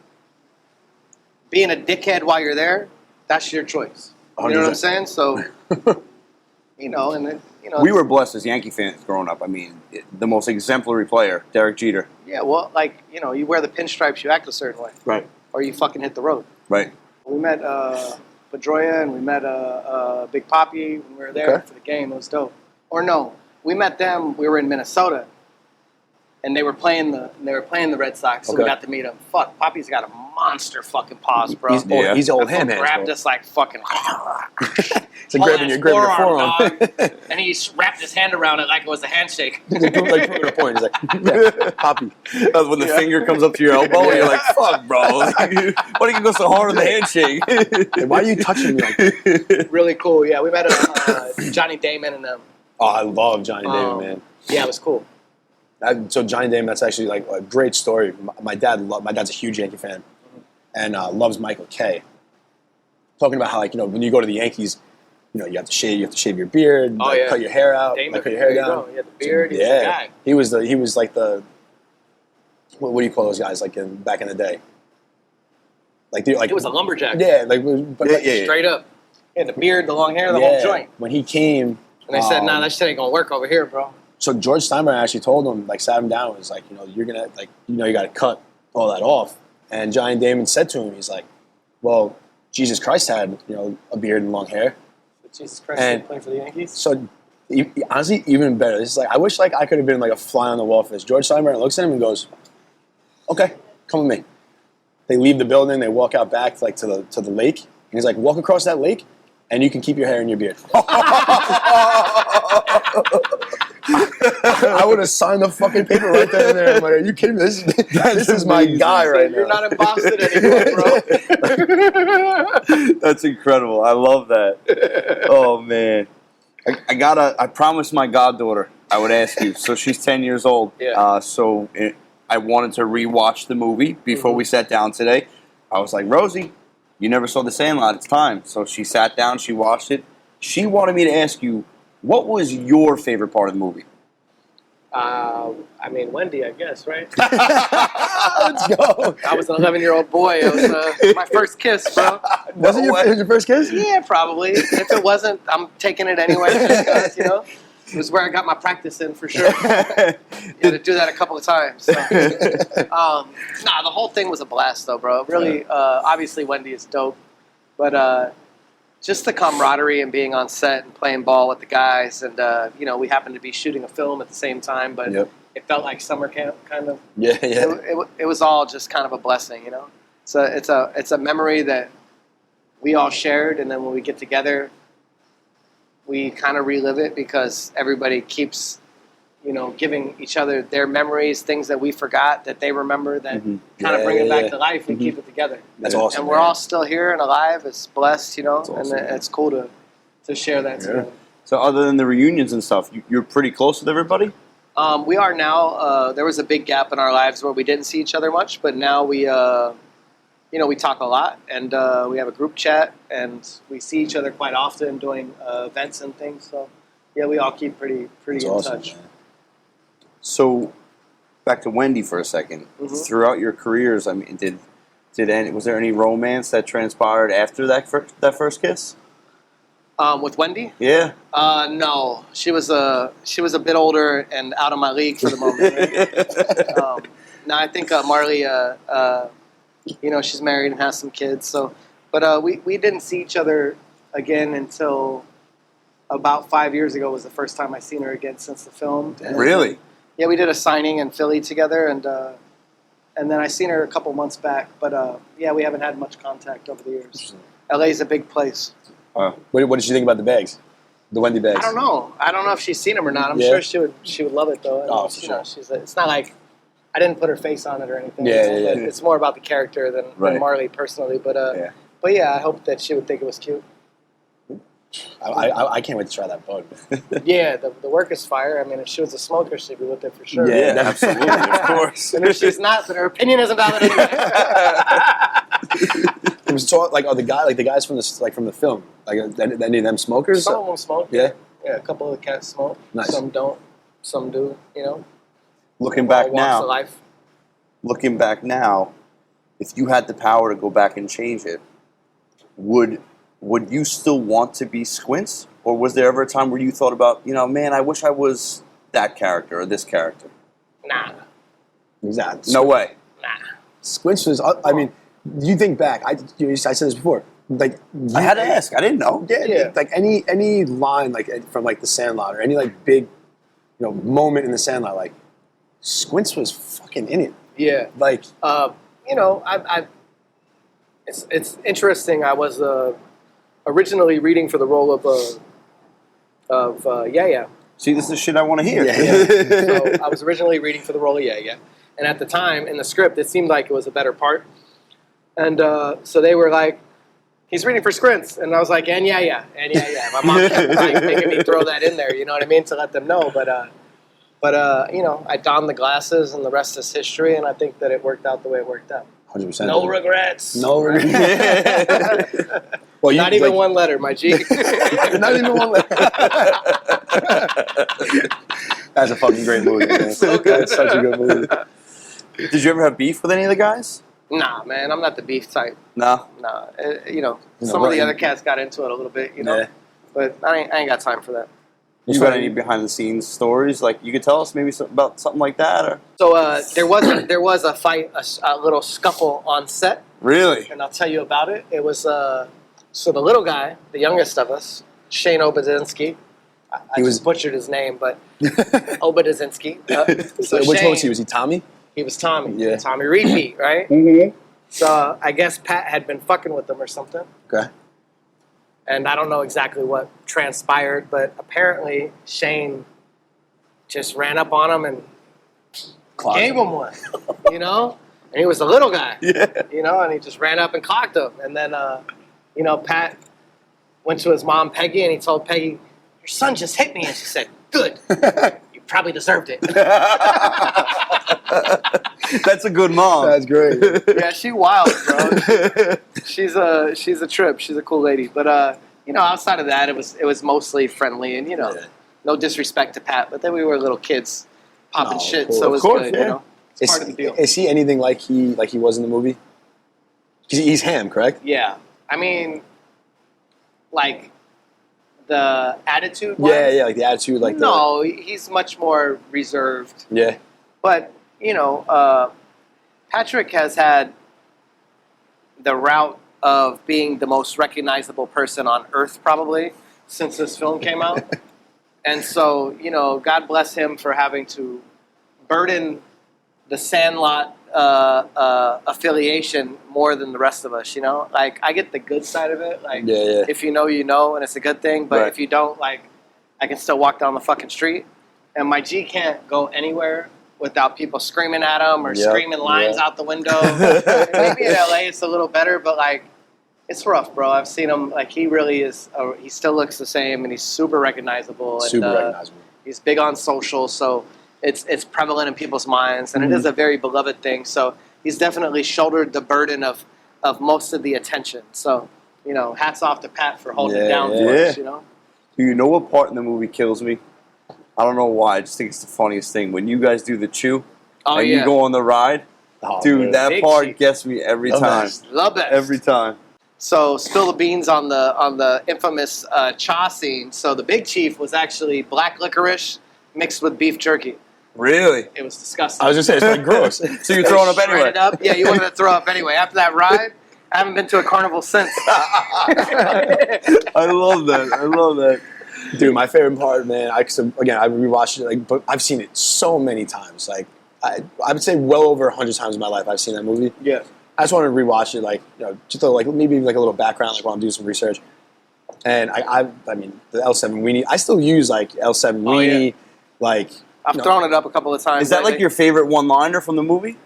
being a dickhead while you're there, that's your choice. You know what I'm 100%. saying? So, and then, We were blessed as Yankee fans growing up. I mean, the most exemplary player, Derek Jeter. Yeah, well, like, you wear the pinstripes, you act a certain way. Right. Or you fucking hit the road. Right. We met Pedroia and we met Big Papi when we were there for the game. It was dope. Or no, we met them. We were in Minnesota, and they were playing the Red Sox. So we Okay. got to meet them. Fuck, Papi's got a monster fucking paws, bro. He's old hand hands. Grabbed bro. us like fucking. It's like grabbing your forearm. dog. And he wrapped his hand around it like it was a handshake. He's like proving a point. He's like, yeah, Poppy. When the finger comes up to your elbow, you're like, fuck, bro. Why do you go so hard on the handshake? Hey, why are you touching me like that? Really cool. Yeah, we met Johnny Damon and them. Oh, I love Johnny Damon, man. Yeah, it was cool. So Johnny Damon, that's actually like a great story. My dad's a huge Yankee fan, and loves Michael Kay. Talking about how when you go to the Yankees, you know, you have to shave your beard, Oh, yeah. cut your hair out, Damon, cut your hair there you down. go. He had the beard. He was the guy. He was like the what do you call those guys like back in the day? Like He was a lumberjack. Yeah, but Straight up. He had the beard, the long hair, the whole joint. When he came, And they said, "Nah, that shit ain't gonna work over here, bro." so George Steinbrenner actually told him, like, sat him down and was like, you know, you're gonna like, you know, you got to cut all that off. And Johnny Damon said to him, he's like, well, Jesus Christ had, you know, a beard and long hair. Jesus Christ, And- playing for the Yankees. So honestly, even better. This is like, I wish like I could have been like a fly on the wall for this. George Steinbrenner looks at him and goes, "Okay, come with me." They leave the building. They walk out back like to the lake. And he's like, "Walk across that lake, and you can keep your hair and your beard." I would have signed the fucking paper right there and there. I'm like, "Are you kidding me? This is my guy right now." You're not in Boston anymore, bro. That's incredible. I love that. Oh man, I promised my goddaughter I would ask you. So she's 10 years old. Yeah. I wanted to rewatch the movie before we sat down today. I was like, Rosie, you never saw The Sandlot. It's time. So she sat down. She watched it. She wanted me to ask you, what was your favorite part of the movie? I mean, Wendy, I guess, right? Let's go. I was an 11-year-old boy. It was my first kiss, bro. Was it your first kiss? Yeah, probably. If it wasn't, I'm taking it anyway. Just 'cause, you know, it was where I got my practice in for sure. Had to do that a couple of times. So. The whole thing was a blast, though, bro. Really, obviously, Wendy is dope, but just the camaraderie and being on set and playing ball with the guys, and you know, we happened to be shooting a film at the same time, but it felt like summer camp, kind of. Yeah. It was all just kind of a blessing, you know. So it's a memory that we all shared, and then when we get together, we kind of relive it because everybody keeps, you know, giving each other their memories, things that we forgot that they remember, that kind of bring it back to life and keep it together. That's awesome. And we're all still here and alive. It's blessed, you know, Awesome, and it's cool to share that together. So other than the reunions and stuff, you're pretty close with everybody? We are now. There was a big gap in our lives where we didn't see each other much, but now we, you know, we talk a lot, and we have a group chat, and we see each other quite often doing events and things. So, yeah, we all keep pretty That's in awesome, touch. man. So back to Wendy for a 2nd. Throughout your careers, I mean, was there any romance that transpired after that first kiss? With Wendy? Yeah. No, she was a bit older and out of my league for the moment. No, I think Marley, you know, she's married and has some kids. So, but we didn't see each other again until about 5 years ago. Was the first time I seen her again since the film. And, Really? yeah, we did a signing in Philly together, and then I seen her a couple months back. But yeah, we haven't had much contact over the years. LA's a big place. What did you think about the bags? The Wendy bags? I don't know. I don't know if she's seen them or not. I'm Yeah. sure she would love it though. And, Oh, for you know, sure. it's not like I didn't put her face on it or anything. Yeah, you know, yeah, but yeah. It's more about the character than Right. Marley personally. But Yeah. but yeah, I hope that she would think it was cute. I can't wait to try that bug. Yeah, the work is fire. I mean, if she was a smoker, she'd be with it for sure. Yeah, absolutely, of course. And if she's not, then her opinion isn't valid anyway. It was like the guys from the film, like any of them smokers. Some of them smoke. Yeah. Yeah, a couple of the cats smoke. Nice. Some don't. Some do. You know. Looking All back walks of now, life. if you had the power to go back and change it, would you still want to be Squints? Or was there ever a time where you thought about, you know, man, I wish I was that character or this character? Nah. Exactly. No way. Nah. Squints was. I mean, you think back. I said this before. Like I had to ask. I didn't know. Yeah. Like any line like from like The Sandlot or any like big, you know, moment in The Sandlot, like Squints was fucking in it. Yeah. Like You know, it's interesting. I was originally reading for the role of Yaya. See, this is the shit I want to hear. So I was originally reading for the role of Yaya, and at the time in the script, it seemed like it was a better part. And so they were like, "He's reading for Squints," and I was like, "And Yaya." My mom kept like, making me throw that in there, you know what I mean, to let them know. But you know, I donned the glasses, and the rest is history. And I think that it worked out the way it worked out. 100%. No regrets. No regrets. Well, Not even one letter, my G. Not even one letter. That's a fucking great movie, man. So good. That's such a good movie. Did you ever have beef with any of the guys? Nah, man, I'm not the beef type. No. Nah, No, some of the right. other cats got into it a little bit, Yeah. But I ain't got time for that. You got any behind the scenes stories? Like you could tell us maybe about something like that, or So there was a fight, a little scuffle on set, really? and I'll tell you about it. It was so the little guy, the youngest of us, Shane Obadzinski. I just butchered his name, but Obadzinski. So Which Shane, one was he? Was he Tommy? He was Tommy. Yeah. Tommy Repeat, right? Mm-hmm. So I guess Pat had been fucking with him or something. Okay. And I don't know exactly what transpired, but apparently Shane just ran up on him and gave him one, And he was a little guy, and he just ran up and cocked him. And then, Pat went to his mom, Peggy, and he told Peggy, "Your son just hit me." And she said, "Good. You probably deserved it." That's a good mom. That's great. Yeah, she wild, bro. She's a trip. She's a cool lady. But outside of that, it was mostly friendly and no disrespect to Pat. But then we were little kids popping shit, cool. so it was Of course, good. yeah. It's part of the deal. Is he anything like he was in the movie? He's Ham, correct? Yeah, I mean, like the attitude. Yeah, like the attitude, like no, he's much more reserved. Yeah. But Patrick has had the route of being the most recognizable person on Earth probably since this film came out. And so, God bless him for having to burden the Sandlot affiliation more than the rest of us, Like, I get the good side of it. Like, if you know, and it's a good thing. But if you don't, like, I can still walk down the fucking street. And my G can't go anywhere without people screaming at him or screaming lines out the window. Maybe in LA it's a little better, but like it's rough, bro. I've seen him. Like he really is. He still looks the same, and he's super recognizable. Super and, recognizable. He's big on social, so it's prevalent in people's minds, and it is a very beloved thing. So he's definitely shouldered the burden of most of the attention. So hats off to Pat for holding it down for us. Do you know what part in the movie kills me? I don't know why. I just think it's the funniest thing. When you guys do the chew and you go on the ride, dude, man. That Big part cheap. gets me every time. The best. Every time. So spill the beans on the infamous cha scene. So the Big Chief was actually black licorice mixed with beef jerky. Really? It was disgusting. I was just saying, it's like gross. So you're throwing up anyway? Shredded up. Yeah, you wanted to throw up anyway. After that ride, I haven't been to a carnival since. I love that. Dude, my favorite part, man. I rewatched it, but I've seen it so many times. Like, I would say well over 100 times in my life I've seen that movie. Yeah. I just wanted to rewatch it, just maybe a little background, while I'm doing some research. And I mean, the L7 weenie. I still use L7 weenie. I've thrown it up a couple of times. Is that like your favorite one-liner from the movie?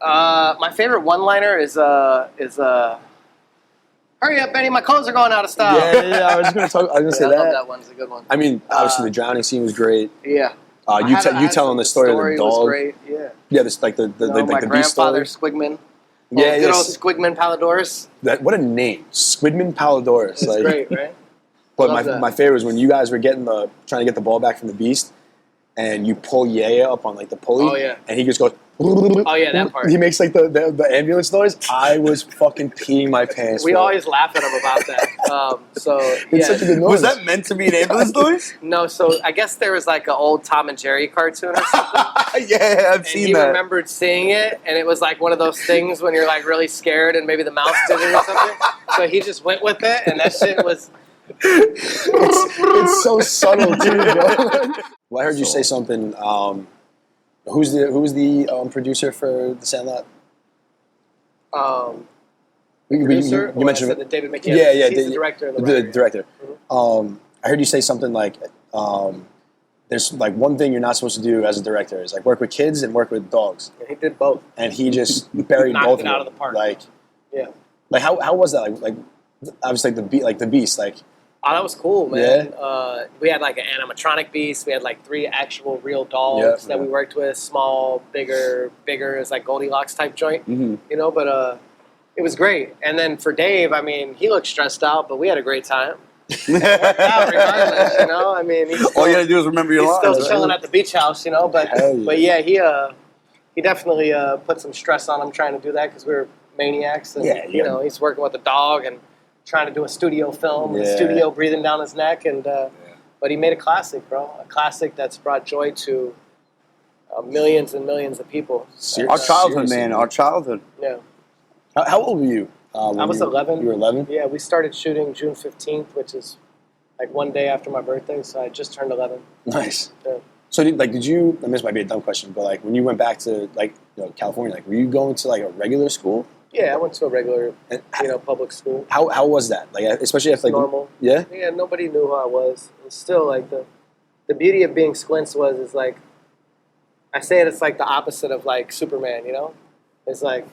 My favorite one-liner is "Hurry up, Benny! My clothes are going out of style." Yeah. I was going to say I that. love that one. It's a good one. I mean, obviously the drowning scene was great. Yeah. You telling the story of the dog. Was great. Yeah. Yeah, this my the beast grandfather story. Squigman. Yeah, Good old Squigman Palidorus. What a name, Squidman Palidorus. It's great, right? But my favorite was when you guys were trying to get the ball back from the beast, and you pull Yaya up on the pulley. Oh, yeah. And he just goes. Oh yeah, that part. He makes the ambulance noise. I was fucking peeing my pants. We always laugh at him about that. It's such a good noise. Was that meant to be an ambulance noise? No, so I guess there was an old Tom and Jerry cartoon or something. Yeah, I've And seen he that. remembered seeing it, and it was one of those things when you're really scared, and maybe the mouse did it or something. So he just went with it, and that shit was. It's so subtle too, bro. Well, I heard you say something. Who's the producer for The Sandlot? Producer? You mentioned the David McKeon. Yeah. He's the director of the The record. director. Mm-hmm. I heard you say something there's one thing you're not supposed to do as a director is work with kids and work with dogs. Yeah, he did both. And he just buried Knocked both it of out them. of the park. Yeah. How was that? Obviously the beast. Oh, that was cool, man. Yeah. We had an animatronic beast. We had 3 actual real dogs that we worked with. Small, bigger. It's Goldilocks type joint. Mm-hmm. But It was great. And then for Dave, I mean, he looked stressed out, but we had a great time. It worked out regardless, you know. I mean, All you gotta do is remember your he's lines. still chilling at the beach house, you know. But Hell yeah. but yeah, he definitely put some stress on him trying to do that because we were maniacs, and Yeah, you know, he's working with a dog and trying to do a studio film, the studio breathing down his neck, and but he made a classic, bro, a classic that's brought joy to millions and millions of people. Our childhood, Seriously. man. Our childhood. Yeah. How old were you? I was 11. You were 11? Yeah, we started shooting June 15th, which is like one day after my birthday, so I just turned 11. Nice. Yeah. So, did you? I mean, this might be a dumb question, but like, when you went back to California, like, were you going to like a regular school? Yeah, I went to a regular, And public school. how was that? Like, especially if like Normal. Yeah. Yeah, nobody knew who I was. It was still like the beauty of being Squints is like, I say it's like the opposite of like Superman, you know? It's like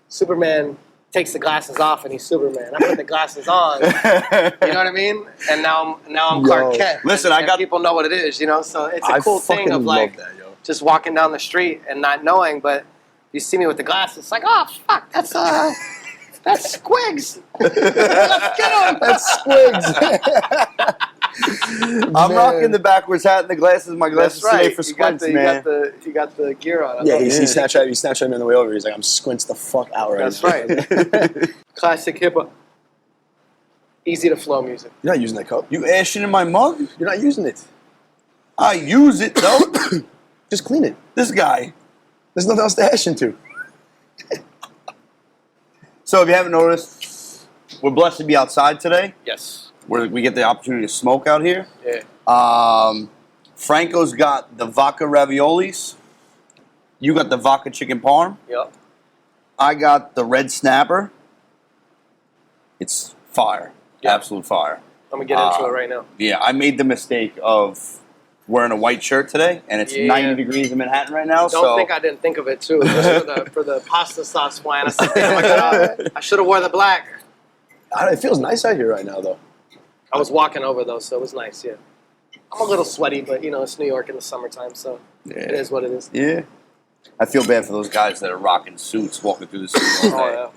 Superman takes the glasses off and he's Superman. I put the glasses on. You know what I mean? And now I'm Clark Yo. Kent. Listen, and I got people know what it is, you know? So it's a cool thing of like love that, yo. just walking down the street and not knowing, but you see me with the glasses, it's like, oh fuck, that's Squigs. Let's get him. That's Squigs. I'm rocking the backwards hat and the glasses. My glasses That's right. today for Squints, man. You got the gear on. I Yeah, love he it. Snapchat me on the way over. He's like, I'm Squints the fuck out right That's now. right. Classic hip hop. Easy to flow music. You're not using that cup. You ashing in my mug? You're not using it. I use it, though. Just clean it. This guy. There's nothing else to ash into. So if you haven't noticed, we're blessed to be outside today. Yes. Where we get the opportunity to smoke out here. Yeah. Franco's got the vodka raviolis. You got the vodka chicken parm. Yep. I got the red snapper. It's fire. Yeah. Absolute fire. I'm gonna get into it right now. Yeah, I made the mistake of wearing a white shirt today, and it's Yeah. 90 degrees in Manhattan right now. Don't think I didn't think of it too. Just for the pasta sauce flying. I said, damn, I should have wore the black. It feels nice out here right now, though. I was walking over though, so it was nice. Yeah. I'm a little sweaty, but you know it's New York in the summertime, so it is what it is. Yeah. I feel bad for those guys that are rocking suits, walking through the city all Oh day. yeah.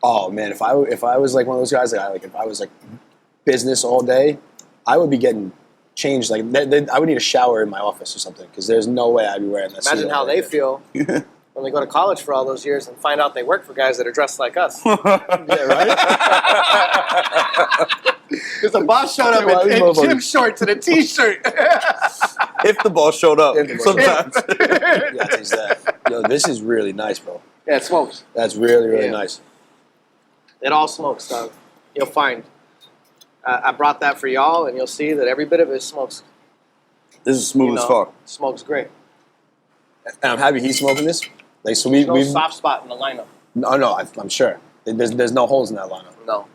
Oh man, if I was like one of those guys, if I was like business all day, I would be getting changed. Like I would need a shower in my office or something because there's no way I'd be wearing that. Imagine suit how all they day. feel when they go to college for all those years and find out they work for guys that are dressed like us. Yeah, right. Because the boss showed up Why these in motherfuckers- gym shorts and a t-shirt. If the ball showed up, If the ball showed sometimes. Yeah, it tastes that. Yo, this is really nice, bro. Yeah, it smokes. That's really Yeah. nice. It all smokes, dog. You'll find. I brought that for y'all, and you'll see that every bit of it smokes. This is smooth You as know, fuck. Smokes great. And I'm happy he's smoking this. Like, so There's no we soft spot in the lineup. no, I'm sure. There's no holes in that lineup. No.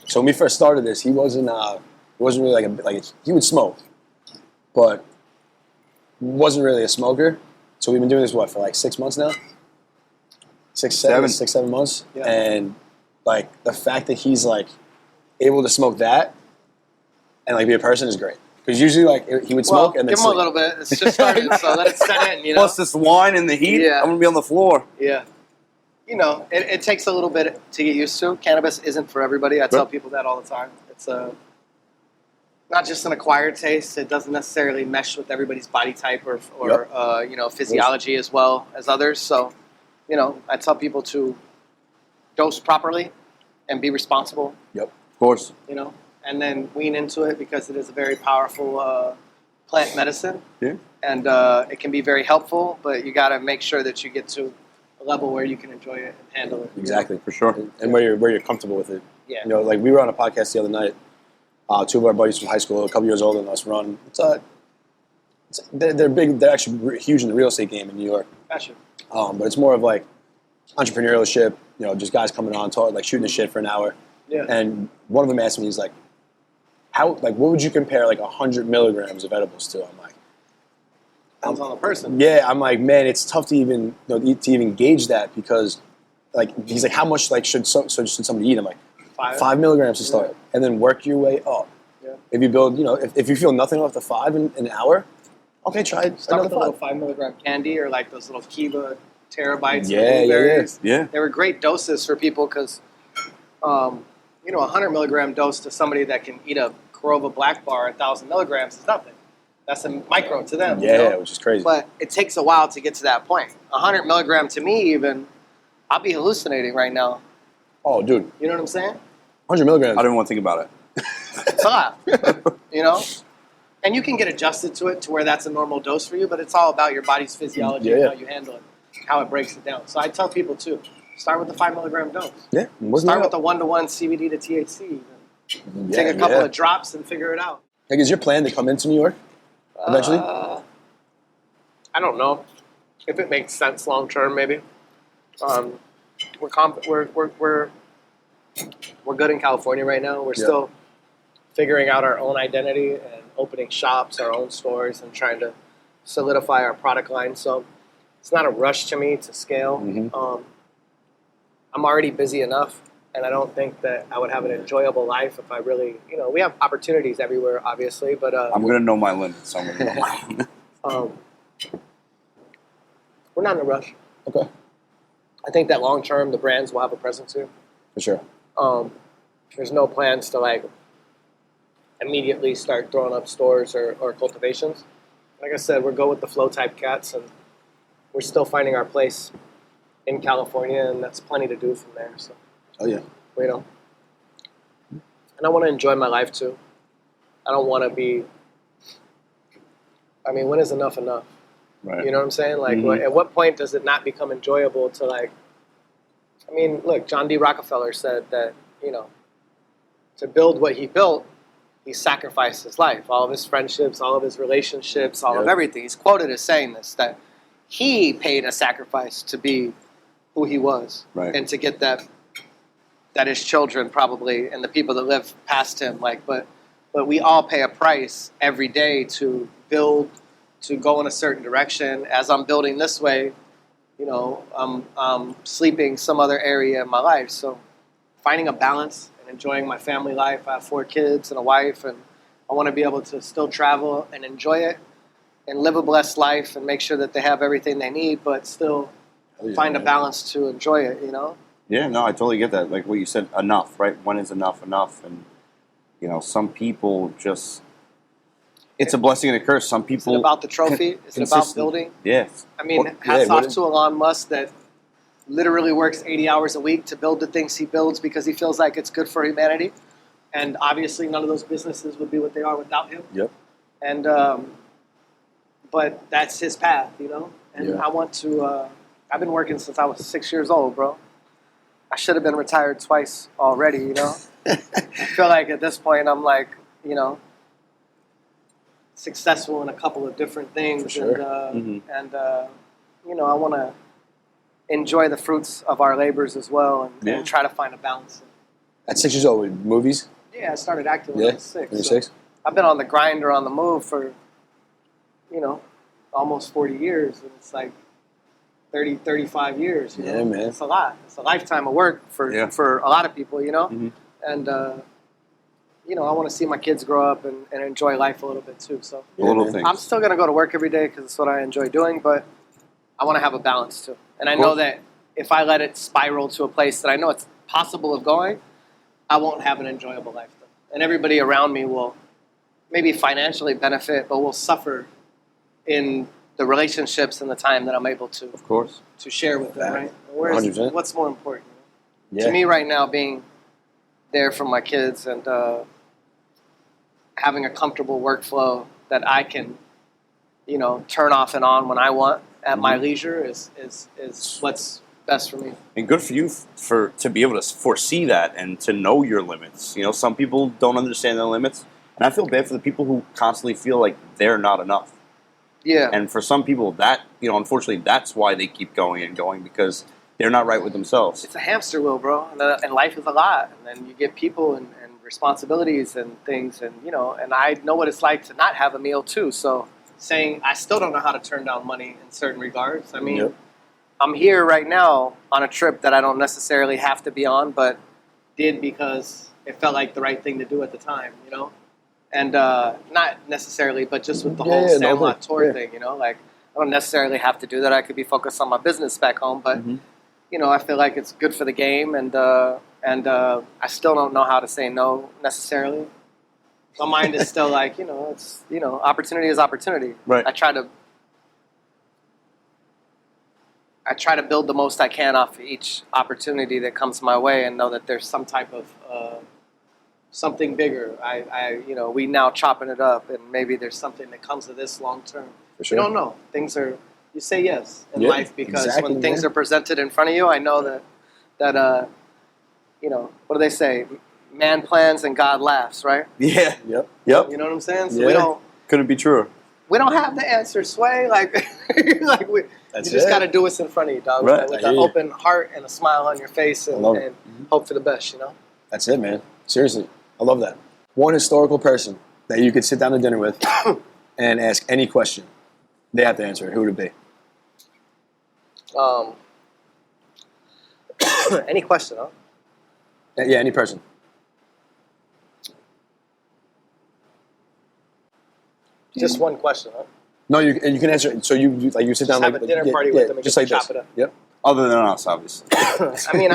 So when we first started this, he wasn't really he would smoke, but wasn't really a smoker. So we've been doing this for like 6 months now. 7 months. Yeah. And like the fact that he's like able to smoke that and like be a person is great. Because usually like he would smoke and then give him a sleep. little bit. It's just started, so let it set in. You know. Plus this wine and the heat, Yeah. I'm going to be on the floor. Yeah. You know, it takes a little bit to get used to. Cannabis isn't for everybody. I tell people that all the time. It's not just an acquired taste. It doesn't necessarily mesh with everybody's body type or physiology as well as others. So, you know, I tell people to dose properly and be responsible, Of course. you know, and then wean into it because it is a very powerful plant medicine. Yeah. And it can be very helpful, but you got to make sure that you get to a level where you can enjoy it and handle it. Exactly. For sure. And where you're comfortable with it. Yeah. You know, like we were on a podcast the other night. Two of our buddies from high school, a couple years older than us, run. They're big. They're actually huge in the real estate game in New York. Gotcha. But it's more of like entrepreneurship. You know, just guys coming on, talking, like shooting the shit for an hour. Yeah. And one of them asked me, he's like, what would you compare like 100 milligrams of edibles to? I'm like, Depends on the person. yeah. I'm like, man, it's tough to even gauge that because, like, he's like, how much like should somebody eat? I'm like, 5 milligrams to start, and then work your way up. Yeah. If you build, you know, if you feel nothing off the 5 in an hour, okay, try Start with another a little 5. 5 milligram candy or like those little Kiva terabytes of Yeah. blueberries. Yeah. They were great doses for people because, you know, a 100 milligram dose to somebody that can eat a Corova Black Bar, 1,000 milligrams is nothing. That's a micro to them. Yeah, you know? which is crazy. But it takes a while to get to that point. 100 milligram to me, even, I'll be hallucinating right now. Oh, dude, You know what I'm saying? 100 milligrams. I don't want to think about it. It's a lot. You know? And you can get adjusted to it to where that's a normal dose for you, but it's all about your body's physiology and Yeah. how you handle it, how it breaks it down. So I tell people too, start with the 5 milligram dose. Yeah, Start with the 1-to-1 CBD to THC. Take a couple of drops and figure it out. Like, is your plan to come into New York eventually? I don't know if it makes sense long term. Maybe we're good in California right now. We're still figuring out our own identity and opening shops, our own stores, and trying to solidify our product line. So it's not a rush to me to scale. I'm already busy enough, and I don't think that I would have an enjoyable life if I really, you know, we have opportunities everywhere, obviously, but I'm going to know my limits. So I'm gonna know my we're not in a rush. Okay, I think that long term, the brands will have a presence here. for sure. There's no plans to like immediately start throwing up stores or cultivations. Like I said, we're go with the flow type cats, and we're still finding our place in California, and that's plenty to do from there. So, Oh yeah. you know, and I want to enjoy my life too. I don't want to be. I mean, when is enough enough? Right. You know what I'm saying? Like, at what point does it not become enjoyable to like? I mean, look, John D. Rockefeller said that, you know, to build what he built, he sacrificed his life, all of his friendships, all of his relationships, all of everything. He's quoted as saying this, that he paid a sacrifice to be who he was, Right. and to get that his children probably and the people that live past him, like, but we all pay a price every day to build, to go in a certain direction. As I'm building this way, you know, I'm sleeping some other area in my life. So finding a balance and enjoying my family life. I have 4 kids and a wife, and I want to be able to still travel and enjoy it and live a blessed life and make sure that they have everything they need, but still find a balance to enjoy it, you know? Yeah, no, I totally get that. Like what you said, enough, right? When is enough enough? And, you know, some people just, it's a blessing and a curse. Some Is people. it about the trophy? Is it about consistent. building? Yes. I mean, hats off to Elon Musk that literally works 80 hours a week to build the things he builds because he feels like it's good for humanity. And obviously none of those businesses would be what they are without him. Yep. And, but that's his path, you know? And I want to, I've been working since I was 6 years old, bro. I should have been retired twice already, you know? I feel like at this point I'm like, you know, successful in a couple of different things. For sure. And you know, I want to enjoy the fruits of our labors as well, and try to find a balance. At 6 years old, with movies? Yeah, I started acting when I was 6. When you're so 6? I've been on the grind or on the move for, you know, almost 40 years. And it's like 30, 35 years. You know? Man. It's a lot. It's a lifetime of work for a lot of people, you know? And, you know, I want to see my kids grow up and enjoy life a little bit too. So Little things. I'm still going to go to work every day because it's what I enjoy doing, but I want to have a balance too. And I know that if I let it spiral to a place that I know it's possible of going, I won't have an enjoyable life. And everybody around me will maybe financially benefit, but will suffer in the relationships and the time that I'm able to share with them, right? Whereas 100%. what's more important? Yeah. To me right now, being there for my kids and having a comfortable workflow that I can, you know, turn off and on when I want at my leisure is what's best for me. And good for you to be able to foresee that and to know your limits. You know, some people don't understand their limits, and I feel bad for the people who constantly feel like they're not enough. Yeah. And for some people, that, you know, unfortunately, that's why they keep going and going, because they're not right with themselves. It's a hamster wheel, bro, and life is a lot. And then you get people and responsibilities and things, and you know, and I know what it's like to not have a meal too. So saying I still don't know how to turn down money in certain regards. I mean, I'm here right now on a trip that I don't necessarily have to be on, but did because it felt like the right thing to do at the time, you know? And not necessarily, but just with the whole Sandlot tour thing, you know? Like, don't necessarily have to do that. I could be focused on my business back home, but I feel like it's good for the game, and I still don't know how to say no necessarily. My mind is still like, it's opportunity is opportunity. Right. I try to build the most I can off of each opportunity that comes my way, and know that there's some type of something bigger. We now chopping it up, and maybe there's something that comes of this long term. For sure. You don't know. You say yes in life because exactly, when things are presented in front of you, I know that what do they say? Man plans and God laughs, right? Yeah. Yep. Yep. You know what I'm saying? So Yeah. Couldn't be truer. we don't have the answer, Sway. Like, you That's just it. got to do what's in front of you, dog. Right. With I an hear you. open heart and a smile on your face, and love it. hope for the best. That's it, man. Seriously. I love that. One historical person that you could sit down to dinner with and ask any question. They have to answer it. Who would it be? Any question, huh? Yeah, any person. Just one question, huh? No, you can answer it. So you sit down have like a dinner yeah, party yeah, with them and just get like to chop this. it up. Yep. Other than us, obviously. I mean,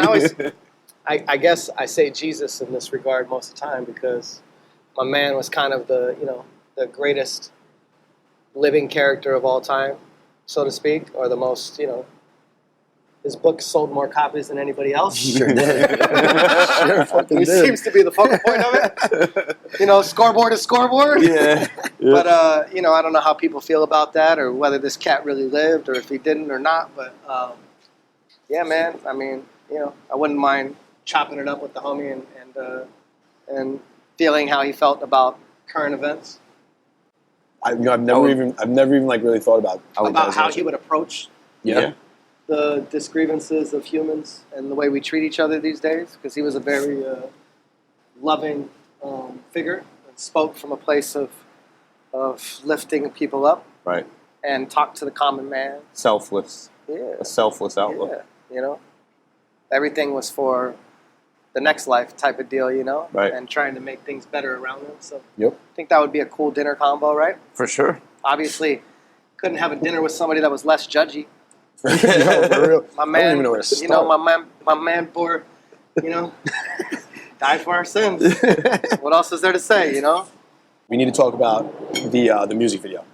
I guess I say Jesus in this regard most of the time because my man was kind of the greatest living character of all time, so to speak, or the most, his book sold more copies than anybody else. Sure did. Sure fucking He did. seems to be the focal point of it. Scoreboard is scoreboard. Yeah. But, I don't know how people feel about that or whether this cat really lived or if he didn't or not. But, yeah, man, I mean, I wouldn't mind chopping it up with the homie and feeling how he felt about current events. I've never even like really thought about How he would approach Yeah. the disgrievances of humans and the way we treat each other these days, because he was a very loving figure and spoke from a place of lifting people up Right. and talked to the common man. Selfless. Yeah, A selfless outlook. yeah, everything was for the next life type of deal, Right. and trying to make things better around them. So Yep. I think that would be a cool dinner combo, right? For sure. Obviously, couldn't have a dinner with somebody that was less judgy. No, for real. My I don't man, even know where to start. my man bore, died for our sins. What else is there to say, We need to talk about the music video,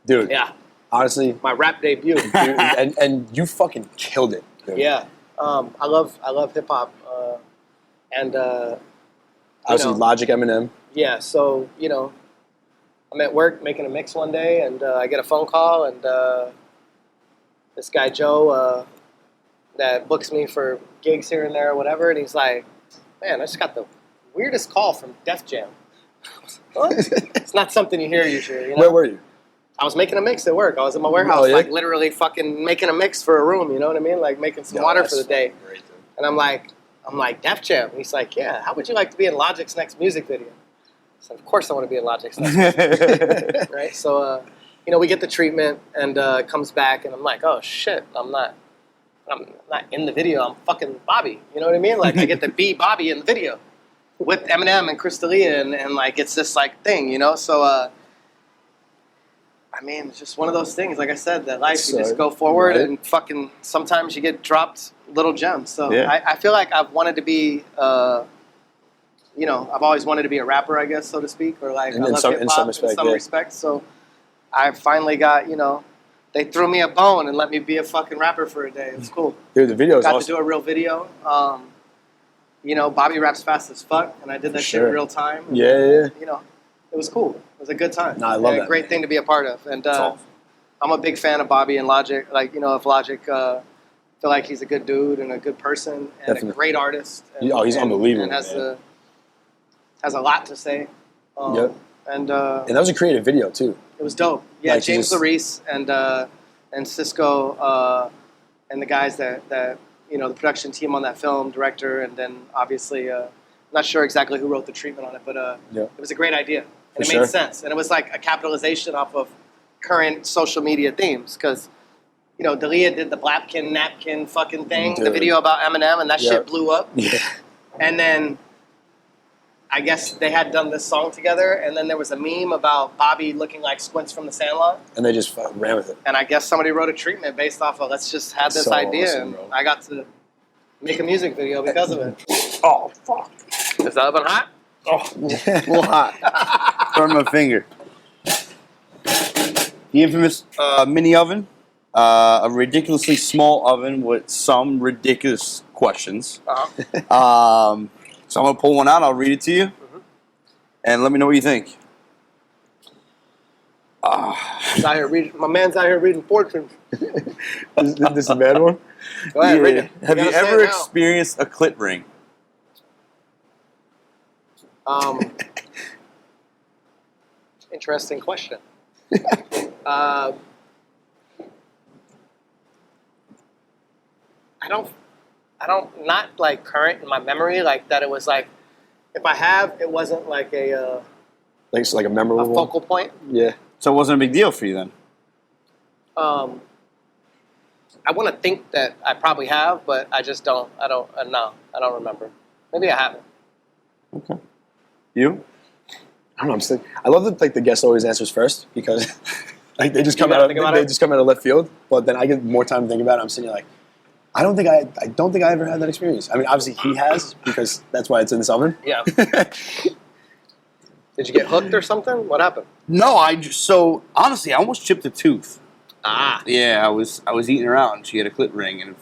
dude. Yeah, Honestly, my rap debut. dude, and you fucking killed it. Dude. Yeah, I love hip hop, and Obviously, Logic, Eminem. yeah. So I'm at work making a mix one day, and I get a phone call, and this guy Joe that books me for gigs here and there or whatever, and he's like, "Man, I just got the weirdest call from Def Jam." What? It's not something you hear usually. Where were you? I was making a mix at work. I was in my warehouse, Oh, yeah? like literally fucking making a mix for a room. You know what I mean? Like making some water for the day. Great, dude. And I'm like, Def Jam. And he's like, yeah. How would you like to be in Logic's next music video? I said, of course I want to be in Logic's next music video. Right? So, we get the treatment, and it comes back, and I'm like, oh shit, I'm not in the video. I'm fucking Bobby. You know what I mean? Like I get to be Bobby in the video with Eminem and Crystalia, and like it's this like thing, So. I mean, it's just one of those things. Like I said, that life, you just go forward, right. and fucking sometimes you get dropped little gems. So Yeah. I feel like I've wanted to be, I've always wanted to be a rapper, I guess, so to speak, or like I love hip hop in some respects. So I finally got, they threw me a bone and let me be a fucking rapper for a day. It was cool. Dude, the video is Got to awesome. do a real video. Bobby raps fast as fuck, and I did that shit in sure. real time. And, Yeah. it was cool. It was a good time. No, I love And that, a great man. thing to be a part of. And awesome. I'm a big fan of Bobby and Logic. Like, if Logic, feel like he's a good dude and a good person and Definitely. a great artist. And, He's unbelievable, And has man. has a lot to say. Yep. And And that was a creative video too. it was dope. Yeah, Like, James just- Larice and Cisco and the guys that the production team on that film, director, and then obviously, I'm not sure exactly who wrote the treatment on it, but it was a great idea. And it For sure. made sense. And it was like a capitalization off of current social media themes. Because, Dalia did the Blapkin napkin fucking thing, the Dude. video about Eminem, and that Yep. shit blew up. Yeah. And then I guess they had done this song together, and then there was a meme about Bobby looking like Squints from the Sandlot. And they just ran with it. And I guess somebody wrote a treatment based off of let's just have this So idea, awesome, and bro. I got to make a music video because of it. Oh, fuck. Is the oven hot? Oh, a little hot. Burn my finger. The infamous mini oven. A ridiculously small oven with some ridiculous questions. Uh-huh. So I'm going to pull one out. I'll read it to you. And let me know what you think. He's out here reading, my man's out here reading fortunes. This is a bad one? Go ahead, read it. Have you gotta say ever it now. experienced a clit ring? Interesting question. I don't, not like current in my memory, like that it was like, if I have, it wasn't like a Like it's like a memorable one? focal point. Yeah. So it wasn't a big deal for you then? I want to think that I probably have, but I just don't, no, I don't remember. Maybe I haven't. Okay. You? I don't know. I'm still, I love that like the guest always answers first because like they just You come gotta out think about they it? just come out of left field. But then I get more time to think about it. I'm sitting here like, I don't think I ever had that experience. I mean, obviously he has because that's why it's in this oven. Yeah. Did you get hooked or something? What happened? No, so honestly, I almost chipped a tooth. Ah. Yeah, I was eating her out and she had a clit ring and it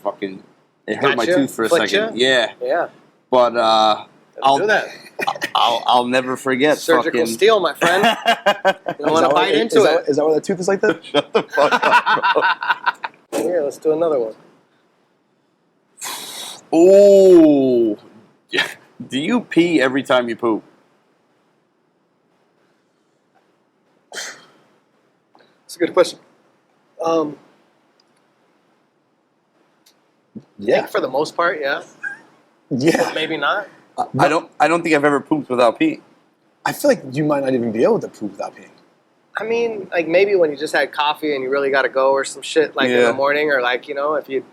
hurt my Gotcha. tooth for a Flicked second. ya? Yeah. Yeah. But I'll do that. I'll never forget Surgical fucking steel, my friend. You don't want to bite into it. Is that why that tooth is like that? Shut the fuck up, Here, let's do another one. bro. Ooh. Do you pee every time you poop? That's a good question. I Yeah. think for the most part, yeah. Yeah. Maybe not. I don't think I've ever pooped without peeing. I feel like you might not even be able to poop without peeing. I mean, like maybe when you just had coffee and you really got to go or some shit like in Yeah. the morning, or like, you know, if you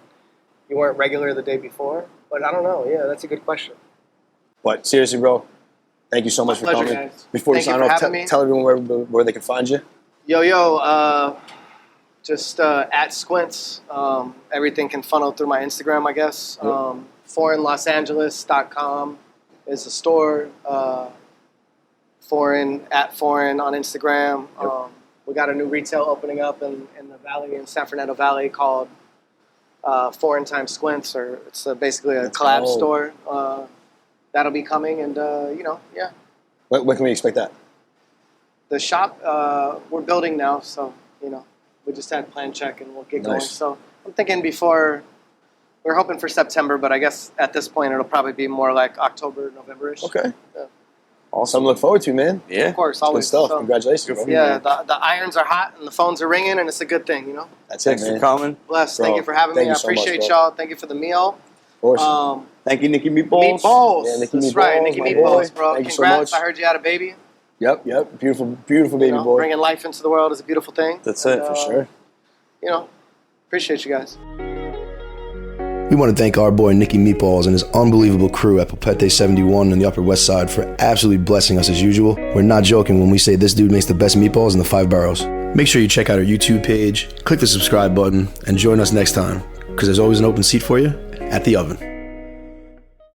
weren't regular the day before. But I don't know. Yeah, that's a good question. But seriously, bro, thank you so much for pleasure, coming. guys. Before Thank we you sign for off, having me. tell everyone where they can find you. Yo, just at Squints. Everything can funnel through my Instagram, I guess. Foreignlosangeles.com is the store. Foreign on Instagram. We got a new retail opening up in the valley, in San Fernando Valley, called Foreign Times Squints, or it's basically a collab Oh. store. That'll be coming, and yeah. When can we expect that? The shop we're building now, so we just had plan check and we'll get going. Nice. So I'm thinking we're hoping for September, but I guess at this point it'll probably be more like October, November-ish. Okay. Yeah. Something to look forward to, man. Yeah. Of course, Good always. stuff. So, Congratulations, bro. yeah, the irons are hot and the phones are ringing, and it's a good thing, That's Thanks it, for man. coming. Bless. Bro, Thank you for having thank me. I you so much, appreciate bro. y'all. Thank you for the meal. Of course. Thank you, Nicky Meatballs. Meatballs. Yeah, Nicky That's Meatballs, right, Nicky my Meatballs, boy. bro. Thank you so Congrats. much. I heard you had a baby. Yep. Beautiful baby boy. Bringing life into the world is a beautiful thing. That's it, And, for Sure. Appreciate you guys. We want to thank our boy Nicky Meatballs and his unbelievable crew at Popete 71 on the Upper West Side for absolutely blessing us as usual. We're not joking when we say this dude makes the best meatballs in the 5 boroughs. Make sure you check out our YouTube page, click the subscribe button, and join us next time, because there's always an open seat for you at the oven.